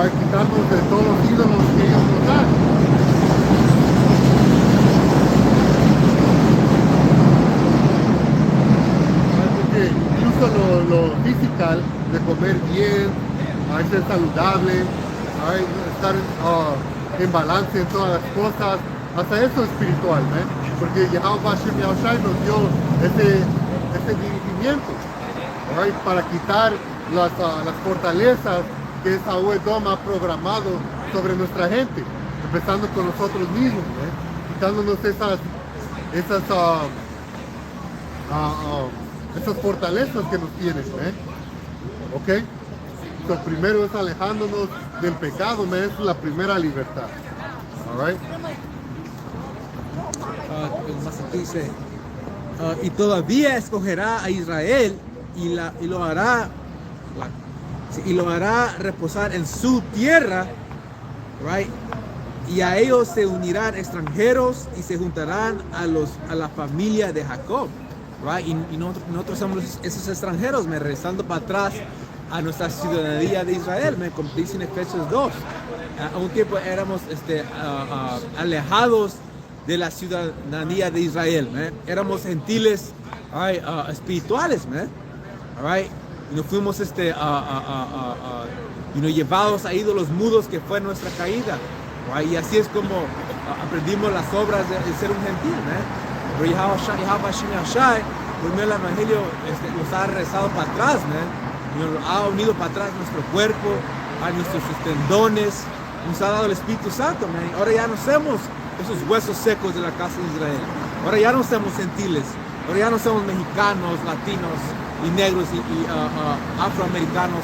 quitarnos de todos los ídolos que ellos nos dan. Porque incluso lo físico, de comer bien, ser saludable, estar en balance en todas las cosas, hasta eso espiritual, ¿eh? Porque Yahushua nos dio ese dirigimiento, ¿right? Para quitar las fortalezas que Saúl Edom ha programado sobre nuestra gente, empezando con nosotros mismos, ¿eh? Quitándonos esas fortalezas que nos tienen, ¿eh? ¿Ok? Lo primero es alejándonos del pecado, es la primera libertad. All right? Más aquí dice, y todavía escogerá a Israel y lo hará reposar en su tierra, right? Y a ellos se unirán extranjeros y se juntarán a la familia de Jacob, right? Y nosotros somos esos extranjeros, regresando para atrás a nuestra ciudadanía de Israel, como dice en Efesios 2. A un tiempo éramos alejados de la ciudadanía de Israel, éramos gentiles espirituales, right? Y nos fuimos llevados a ídolos mudos, que fue nuestra caída. Right? Y así es como aprendimos las obras de ser un gentil. Pero Yahweh Shai, por medio del Evangelio, nos ha regresado para atrás, nos ha unido para atrás nuestro cuerpo, a nuestros tendones, nos ha dado el Espíritu Santo. Ahora ya no somos esos huesos secos de la casa de Israel. Ahora ya no somos gentiles. Ahora ya no somos mexicanos, latinos y negros y afroamericanos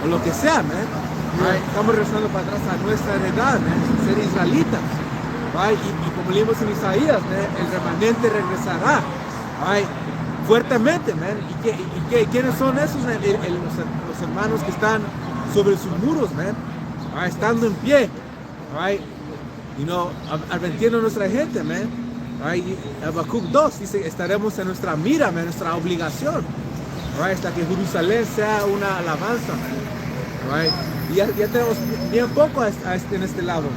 o lo que sea. Right? Estamos regresando para atrás a nuestra heredad, ser israelitas. Right? Y como leímos en Isaías, el remanente regresará. Right? Fuertemente. ¿Y quiénes son esos? Los hermanos que están sobre sus muros, right? Estando en pie. Right? Advirtiendo a nuestra gente. Right? Habacuc 2 dice: estaremos en nuestra mira, nuestra obligación. Right? Hasta que Jerusalén sea una alabanza. Right? Y ya tenemos bien poco en este lado.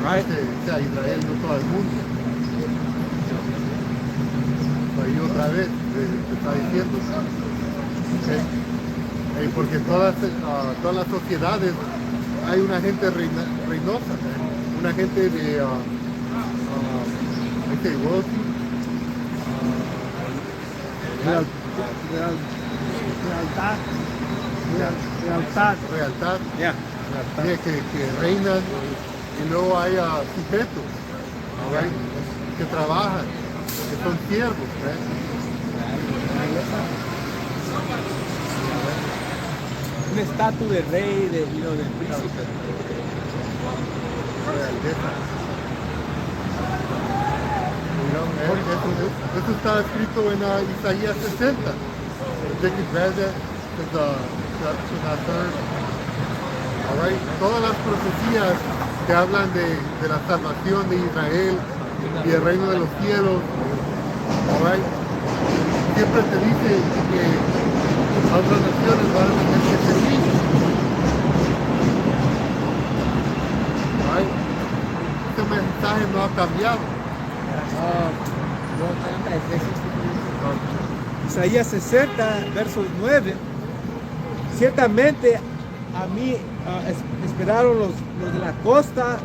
Right? Sea Israel, no todo el mundo. Ahí otra vez te está diciendo. Porque todas las sociedades hay una gente reinosa, una gente de lealtad, que reinan, y luego hay sujetos, right? Que trabajan, que son siervos. Un estatus de rey, de príncipe. Esto está escrito en Isaías 60. Right? Todas las profecías que hablan de la salvación de Israel y el reino de los cielos, right? Siempre te dice que otras naciones van a tener que servir. Right? Este mensaje no ha cambiado. Isaías 60, versos 9. Ciertamente a mí esperaron los de la costa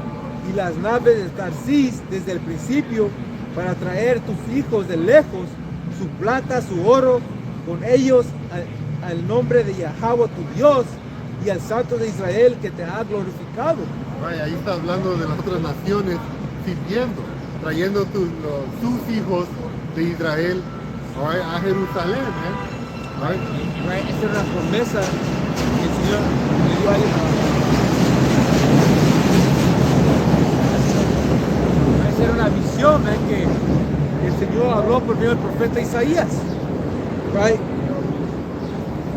y las naves de Tarsis desde el principio, para traer tus hijos de lejos, su plata, su oro, con ellos al nombre de Yahweh tu Dios y al Santo de Israel que te ha glorificado. Right, ahí está hablando de las otras naciones sirviendo, trayendo sus hijos de Israel, right, a Jerusalén. Right? Esta era una promesa que el Señor le dio a ellos. Esa era una visión que el Señor habló por medio del profeta Isaías. Right?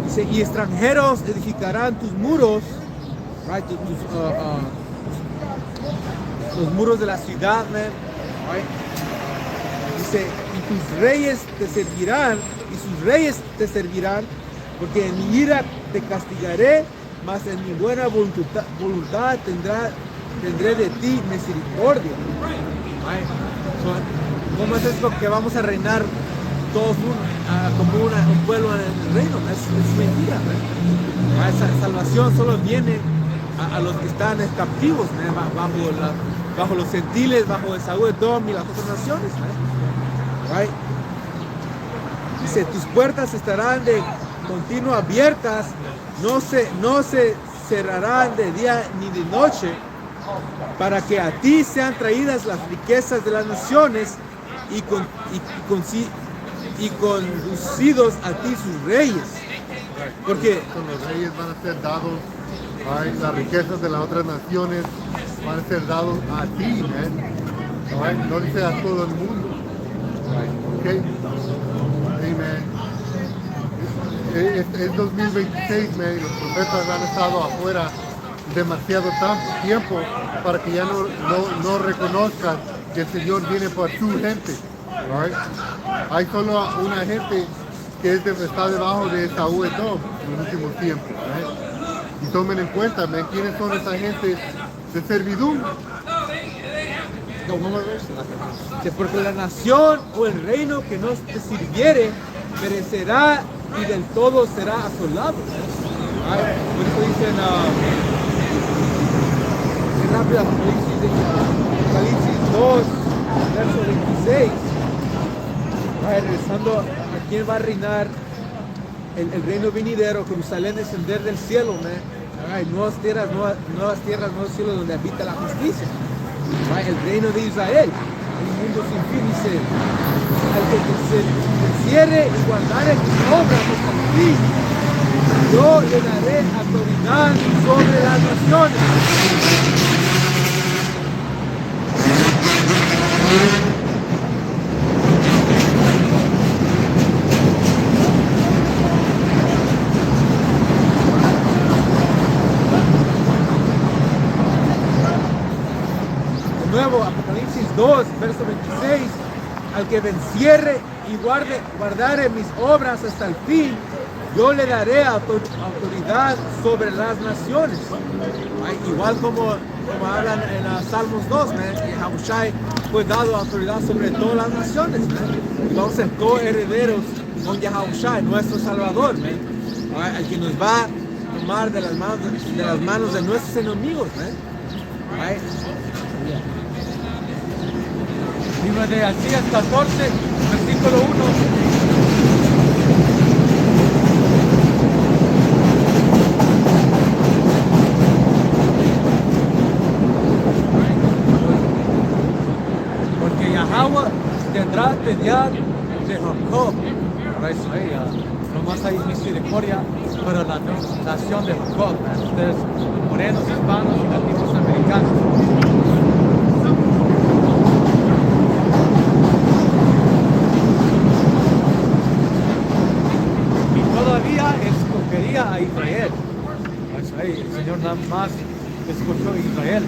Dice: y extranjeros edificarán tus muros, right? Los muros de la ciudad, right? Dice: y tus reyes te servirán, y sus reyes te servirán, porque en mi ira te castigaré, mas en mi buena voluntad tendré de ti misericordia. Right? ¿Cómo es esto que vamos a reinar todos como un pueblo en el reino? Es mentira. Esa salvación solo viene a los que están captivos, bajo los gentiles, bajo Esaú, Edom y las otras naciones. Right? Dice: tus puertas estarán de continuo abiertas, no se cerrarán de día ni de noche, para que a ti sean traídas las riquezas de las naciones y conducidos a ti sus reyes. Porque los reyes van a ser dados, las riquezas de las otras naciones van a ser dados a ti, no dice a todo el mundo. Okay. Amen. Es 2026, los profetas han estado afuera demasiado tiempo para que ya no reconozcan que el Señor viene por su gente. Right? Hay solo una gente que está debajo de Esaú Edom en los últimos tiempos. Right? Y tomen en cuenta, quiénes son esa gente de servidumbre. Porque la nación o el reino que no te sirviere perecerá y del todo será asolado. Right? Por eso dicen, en rápido Apocalipsis 2, verso 26. Right? Regresando a quién va a reinar el reino venidero, Jerusalén descender del cielo, man. Right? Nuevas tierras, nuevos cielos donde habita la justicia. Right? El reino de Israel, el mundo sin fin, dice, al que se encierre y guardare mis obras hasta el fin, yo le daré autoridad sobre las naciones. De nuevo, Apocalipsis 2, verso 26, al que venciere y guardare mis obras hasta el fin, yo le daré autoridad sobre las naciones. Ay, igual como hablan en Salmos 2, que Yahushua fue dado autoridad sobre todas las naciones. Y vamos a ser coherederos con Yahushua, nuestro Salvador, al que nos va a tomar de las manos de nuestros enemigos. Ay. Libro de Isaías 14, versículo 1. Porque Yahweh tendrá piedad de Jacob. Nomás hay misericordia para la nación de Jacob, ustedes morenos, hispanos y nativos americanos. A Israel. El Señor nada más escogió a Israel,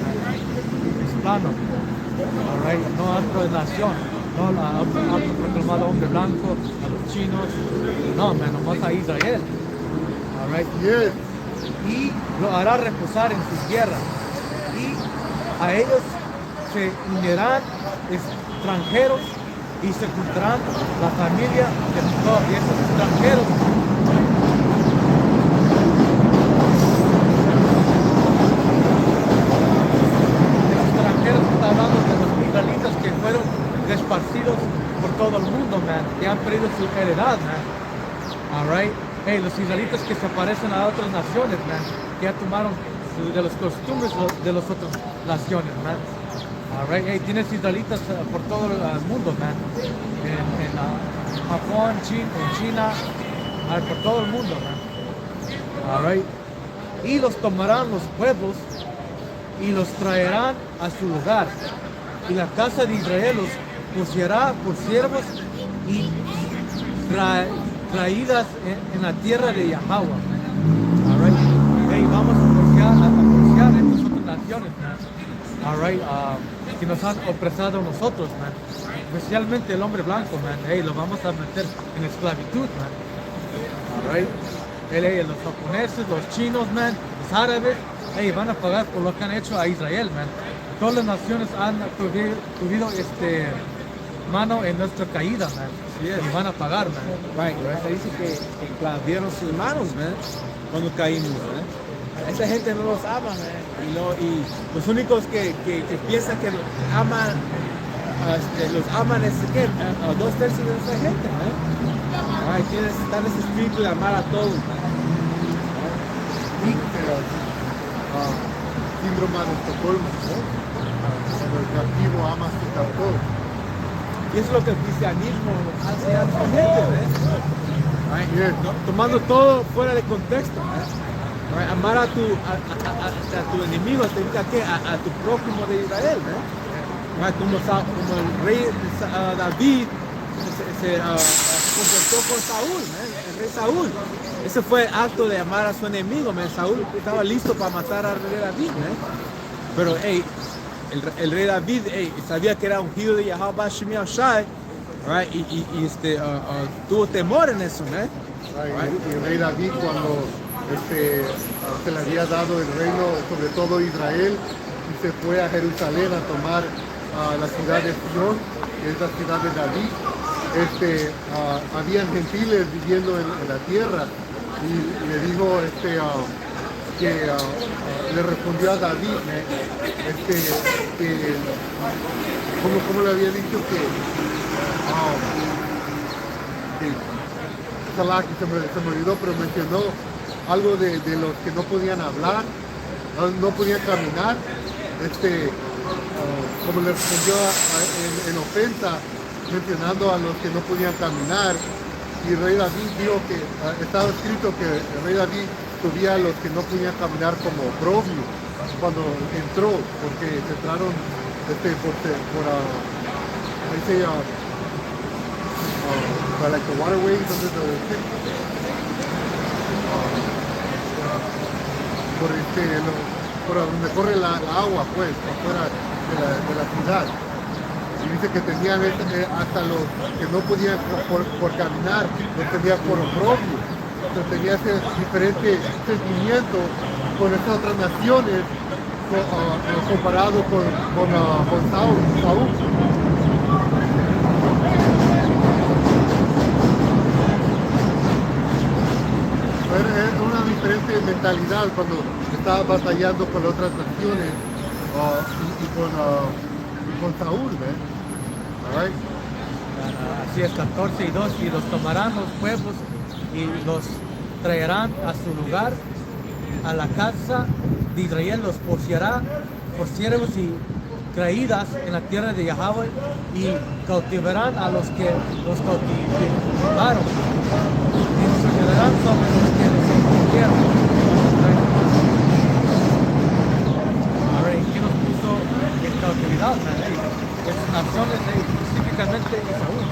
hispano, no a otra nación, no a otro proclamado hombre blanco, a los chinos, no, nomás a Israel. Yes. Y lo hará reposar en su tierra, y a ellos se unirán extranjeros y se juntarán la familia de Jacob, y esos extranjeros que fueron esparcidos por todo el mundo, que han perdido su heredad, los israelitas que se parecen a otras naciones, que ya tomaron de las costumbres de las otras naciones, tienes israelitas por todo el mundo, en Japón, en China, por todo el mundo, y los tomarán los pueblos y los traerán a su lugar. Y la casa de Israel los pusierá por siervos y traídas en la tierra de Yahweh. Vamos a apreciar estas otras naciones, que nos han opresado a nosotros, especialmente el hombre blanco, lo vamos a meter en esclavitud, los japoneses, los chinos, los árabes, van a pagar por lo que han hecho a Israel, Todas las naciones han tenido mano en nuestra caída, y van a pagar, Se dice que clavieron sus manos, cuando caímos, Esa gente no los ama, y los únicos que piensan que aman, los aman es que a 2/3 de esa gente, está en ese espíritu de amar a todos, Síndrome de Estocolmo, cuando el cautivo ama a su captor. Y eso es lo que el cristianismo hace a la gente, tomando todo fuera de contexto. Amar a tu enemigo significa que a tu prójimo de Israel, como el rey David se confrontó con Saúl, el rey Saúl. Ese fue el acto de amar a su enemigo. Saúl estaba listo para matar al rey David, pero el rey David sabía que era ungido de Yahweh Shemi Shai, tuvo temor en eso, El rey David, cuando se le había dado el reino sobre todo Israel, y se fue a Jerusalén a tomar la ciudad de Sion, que es la ciudad de David, habían gentiles viviendo en la tierra, y le dijo que le respondió a David, que como le había dicho Salaki se me olvidó, pero mencionó algo de los que no podían hablar, no podían caminar, como le respondió en ofensa, mencionando a los que no podían caminar. Y el rey David dijo que estaba escrito que el rey David subía a los que no podían caminar como propio cuando entró, porque se entraron like the waterways under the por donde corre la agua, pues, afuera de la ciudad. Y dice que tenían hasta los que no podían por caminar, los tenía por propio. Entonces tenía ese diferente sentimiento con estas otras naciones comparado con Saúl. Es una diferente mentalidad cuando estaba batallando con otras naciones y con Saúl, ¿ves? All right. Así es, 14 y 2, y los tomarán los pueblos y los traerán a su lugar, a la casa de Israel, los poseerá por siervos y traídas en la tierra de Yahweh, y cautivarán a los que los cautivaron, y se quedarán sobre los que les escogieron. Ahora, ¿quién nos puso en cautividad? Esas naciones, específicamente Saúl.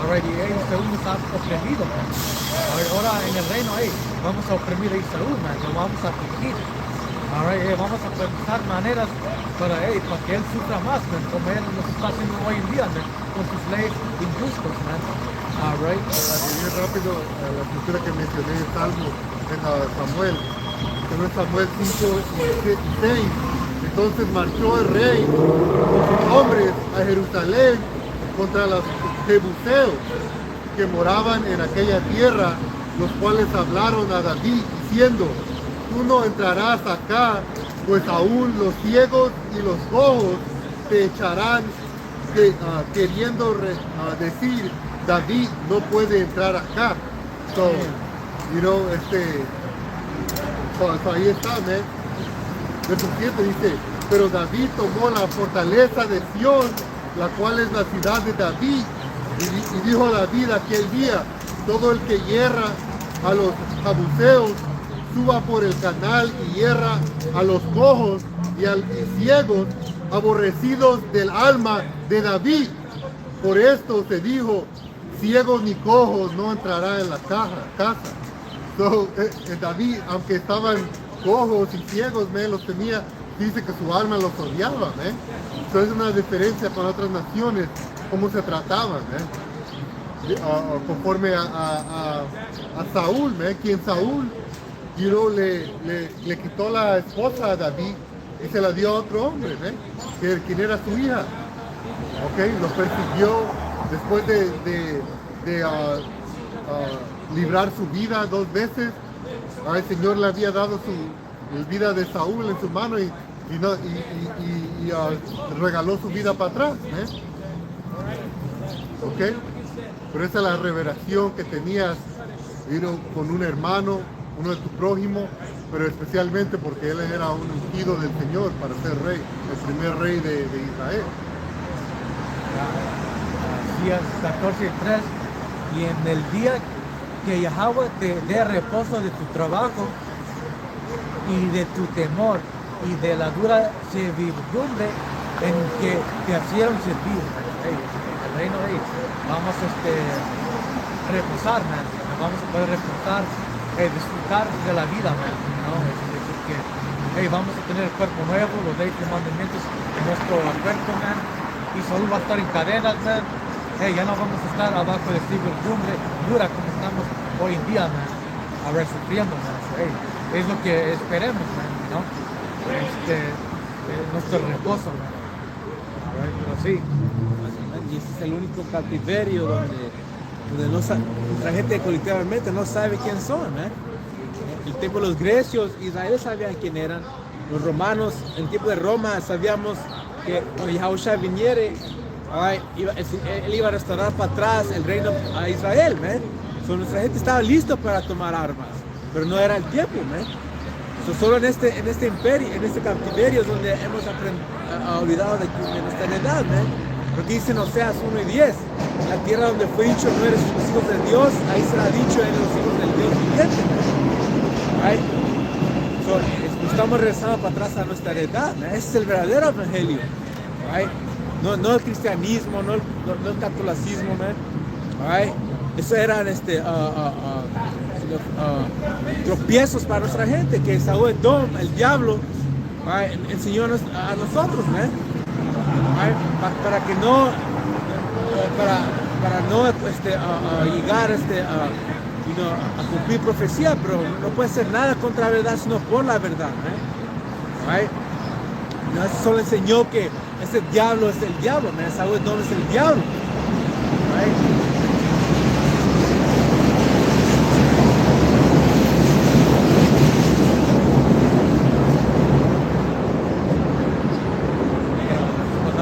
Ahora, y Saúl nos ha oprimido. Ahora en el reino, vamos a oprimir a Saúl, lo vamos a afligir. Vamos a pensar maneras para que él sufra más, como él nos está haciendo hoy en día, con sus leyes injustas. Bien rápido, la escritura que mencioné en Salmo, en Samuel, que no es Samuel 5 y 6. Entonces marchó el rey con sus hombres a Jerusalén contra los jebuseos que moraban en aquella tierra, los cuales hablaron a David diciendo: tú no entrarás acá, pues aún los ciegos y los cojos te echarán, queriendo decir, David no puede entrar acá. So, ahí está, Verso 7 dice: pero David tomó la fortaleza de Sión, la cual es la ciudad de David, y dijo David aquel día: todo el que hierra a los jabuseos, suba por el canal y hierra a los cojos y ciegos, aborrecidos del alma de David. Por esto se dijo: ciegos ni cojos no entrará en la casa. So, David, aunque estaban cojos y ciegos, los tenía, dice que su alma los odiaba. So, es una diferencia con otras naciones, cómo se trataban, conforme a Saúl, quien Saúl le quitó la esposa a David y se la dio a otro hombre, quien era su hija. Lo persiguió después de librar su vida 2 veces. El Señor le había dado la vida de Saúl en su mano y regaló su vida para atrás. Pero esa es la revelación que tenías con un hermano, uno de tu prójimo, pero especialmente porque él era un ungido del Señor para ser rey, el primer rey de Israel. Días 14 y 3, y en el día que Yahweh te dé reposo de tu trabajo y de tu temor y de la dura servidumbre en que te hicieron servir. El reino, vamos a reposar, vamos a poder reposar, disfrutar de la vida, porque vamos a tener el cuerpo nuevo, los 10 mandamientos en nuestro cuerpo, y Saúl va a estar en cadenas, ya no vamos a estar abajo de servidumbre dura como estamos hoy en día, sufriendo, es lo que esperemos, nuestro reposo, pero sí. Y ese es el único cautiverio donde donde nuestra gente colectivamente no sabe quién son. El tiempo de los grecios, Israel sabían quién eran. Los romanos, en el tiempo de Roma, sabíamos que cuando Yahushua viniere, él iba a restaurar para atrás el reino a Israel. Nuestra gente estaba lista para tomar armas, pero no era el tiempo. Solo en este imperio, en este cautiverio es donde hemos olvidado de nuestra heredad. Porque dice en Oseas 1 y 10, la tierra donde fue dicho no eres los hijos de Dios, ahí será dicho eres los hijos del Dios viviente. Estamos regresando para atrás a nuestra heredad. Ese es el verdadero evangelio. No el cristianismo, no el catolicismo. Eso eran tropiezos para nuestra gente que Saúl Edom, el diablo, enseñó a nosotros. Para que no llegar a cumplir profecía, pero no puede ser nada contra la verdad sino por la verdad. No, solo enseñó que ese diablo es el diablo, Saúl no es el diablo.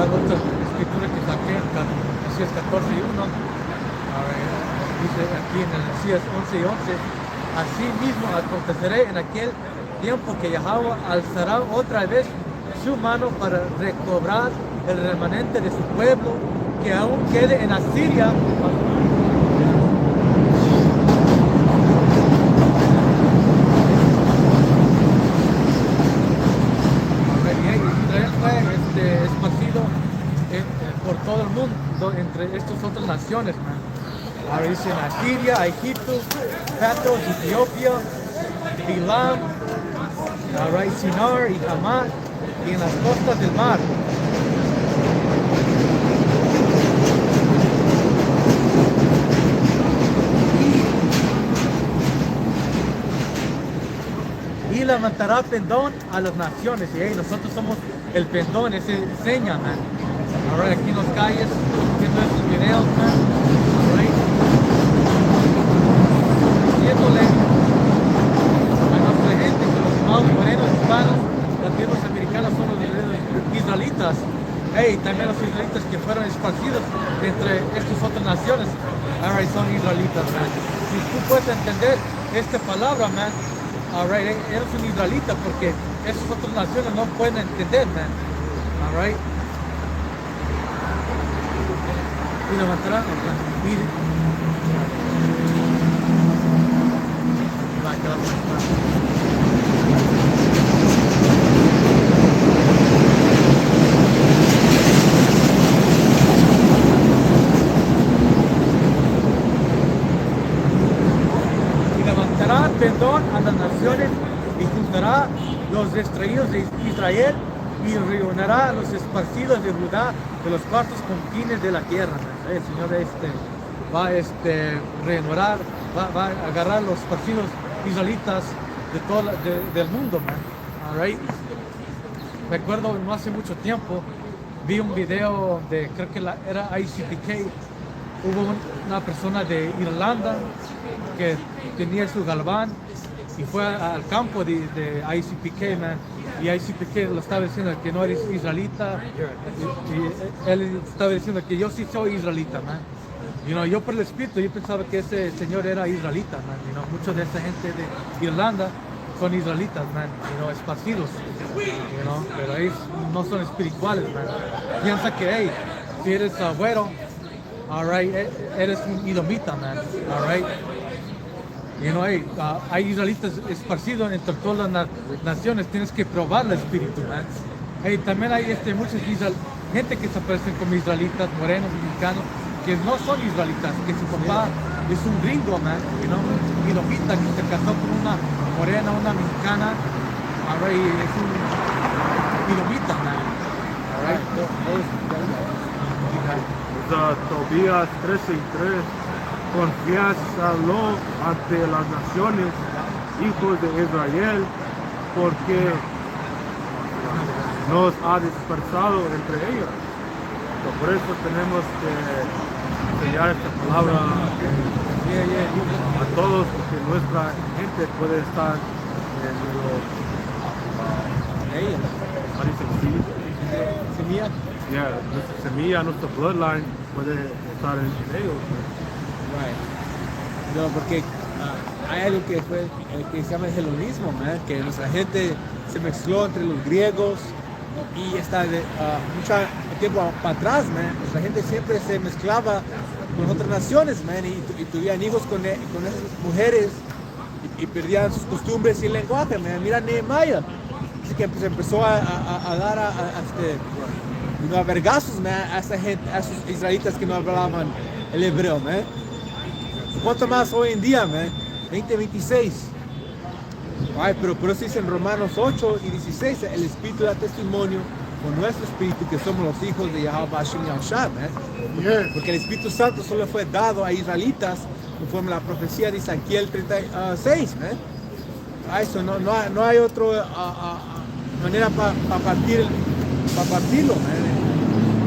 Otra escritura que saqué en Mesías 14 y 1, dice aquí en el Mesías 11 y 11, así mismo acontecerá en aquel tiempo que Yahweh alzará otra vez su mano para recobrar el remanente de su pueblo que aún quede en Asiria. Israel fue esparcido por todo el mundo entre estas otras naciones. Ahora dicen Asiria, Egipto, Patros, Etiopía, Bilam, Sinar y Hamat, y en las costas del mar. Y levantará pendón a las naciones. Y nosotros somos el pendón, ese seña, Ahora aquí en las calles, haciendo estos videos, diciéndole a nuestra gente que los hermanos morenos, hispanos, latinos, americanos son los israelitas. También los israelitas que fueron esparcidos entre estas otras naciones, ahora son israelitas. Si tú puedes entender esta palabra, eres un israelita porque esas otras naciones no pueden entender, Y levantará pendón a las naciones y juntará los extraídos de Israel y reunirá a los esparcidos de Judá de los cuartos confines de la tierra. El Señor va a reunir, va a agarrar los esparcidos israelitas de todo del mundo. Me acuerdo no hace mucho tiempo vi un video de, creo que era ICPK. Hubo una persona de Irlanda que tenía su galván y fue al campo de ICPK, y ICPK lo estaba diciendo que no eres israelita, y él estaba diciendo que yo sí soy israelita, yo por el espíritu yo pensaba que ese señor era israelita, mucha de esa gente de Irlanda son israelitas, esparcidos, pero ellos no son espirituales, piensa que si eres güero, eres un edomita, hay israelitas esparcidos entre todas las naciones, tienes que probar el espíritu, también hay muchas gente que se aparecen como israelitas, morenos, mexicanos, que no son israelitas, que su papá es un gringo, un edomita que se casó con una morena, una mexicana, y es un edomita, Tobías 13:3, confiésalo ante las naciones, hijos de Israel, porque nos ha dispersado entre ellos. Por eso tenemos que sellar esta palabra a todos, porque nuestra gente puede estar en los Semilla. nuestra semilla, nuestra bloodline puede estar en ellos. Right. No, porque hay algo que que se llama el helonismo, man, que nuestra gente se mezcló entre los griegos y hasta mucho tiempo para atrás, man, nuestra gente siempre se mezclaba con otras naciones, man, y tuvieron hijos con esas mujeres y perdían sus costumbres y el lenguaje, man. Mira Nehemiah, así que se empezó a dar a vergazos, man, a esa gente, a esos israelitas que no hablaban el hebreo, man. ¿Cuánto más hoy en día, man? 2026. Ay, pero por eso dice en Romanos 8 y 16, el Espíritu da testimonio con nuestro espíritu que somos los hijos de Yahweh Hashem Yahushua, man. Yes. Porque el Espíritu Santo solo fue dado a israelitas conforme a la profecía de Ezequiel 36, man. Eso no hay otra manera para partirlo, man.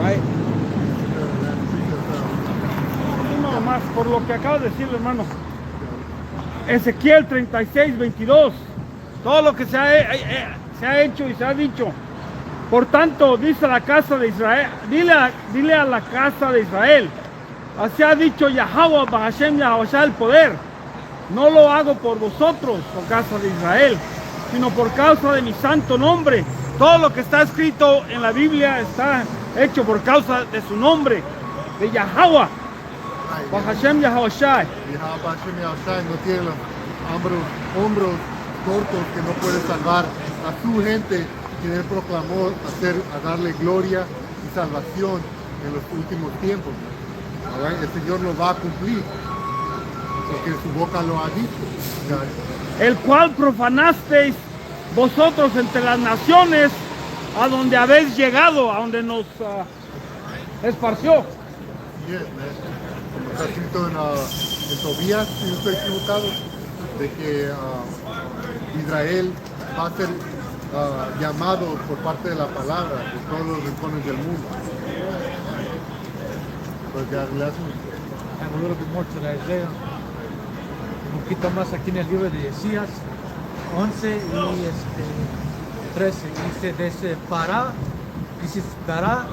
Right? No más por lo que acabo de decir, hermanos. Ezequiel 36, 22. Todo lo que se ha hecho y se ha dicho. Por tanto, dice la casa de Israel, dile a la casa de Israel, así ha dicho Yahweh Hashem Yahushua el poder. No lo hago por vosotros, oh casa de Israel, sino por causa de mi santo nombre. Todo lo que está escrito en la Biblia está hecho por causa de su nombre, de Yahweh. Hashem Yahushua. Yahweh Hashem Yahushua no tiene los hombros cortos que no puede salvar a su gente, quien él proclamó a darle gloria y salvación en los últimos tiempos. El Señor lo va a cumplir, porque su boca lo ha dicho. El cual profanasteis vosotros entre las naciones a donde habéis llegado, a donde nos esparció. Yes, como está escrito en Tobías, si no estoy equivocado, de que Israel va a ser llamado por parte de la palabra de todos los rincones del mundo. Pues ya le hacen. And a little bit more to Isaiah. Un poquito más aquí en el libro de Isaías 11 y 13. Dice, disipará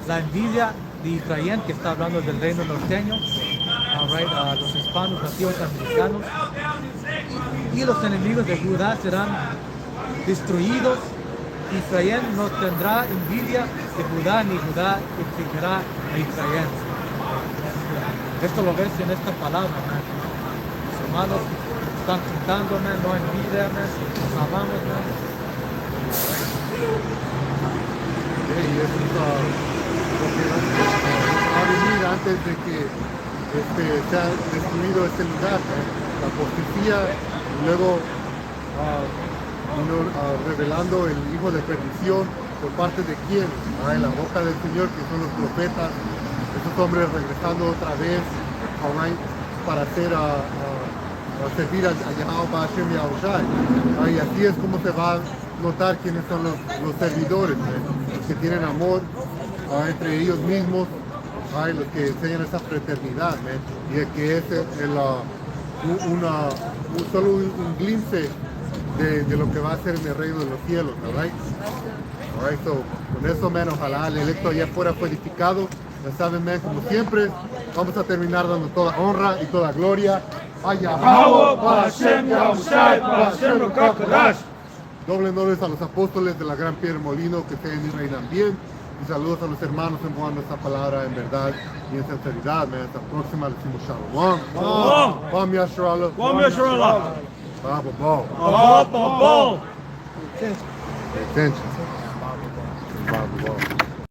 la envidia de Israel, que está hablando del reino norteño, a los hispanos, nativos americanos. Y los enemigos de Judá serán destruidos. Israel no tendrá envidia de Judá, ni Judá infligirá a Israel. Esto lo ves en esta palabra, man. Los hermanos están cantando, man, no envidia, man. Nos amamos, man. Y eso es lo que va a venir antes de que sea destruido este lugar, la apostasía, y luego revelando el hijo de perdición por parte de quién, en la boca del Señor, que son los profetas, esos hombres regresando otra vez para servir a Yahweh Hashem Yahushua. Y así es como se va a notar quiénes son los servidores, los que tienen amor entre ellos mismos, los que enseñan esa fraternidad, y el que es solo un glimpse de lo que va a ser en el reino de los cielos, so, con eso, ojalá el electo allá afuera fue edificado. Ya saben, como siempre, vamos a terminar dando toda honra y toda gloria a Yahweh Hashem Yahushua Hashem Rokakadosh. Doble honores a los apóstoles de la Gran Piedra Molino, que estén y reinan bien. Y saludos a los hermanos empujando esta palabra en verdad y en sinceridad. Hasta la próxima, le decimos shalom. Bam Yasharallah. Bam Yasharallah. Attention.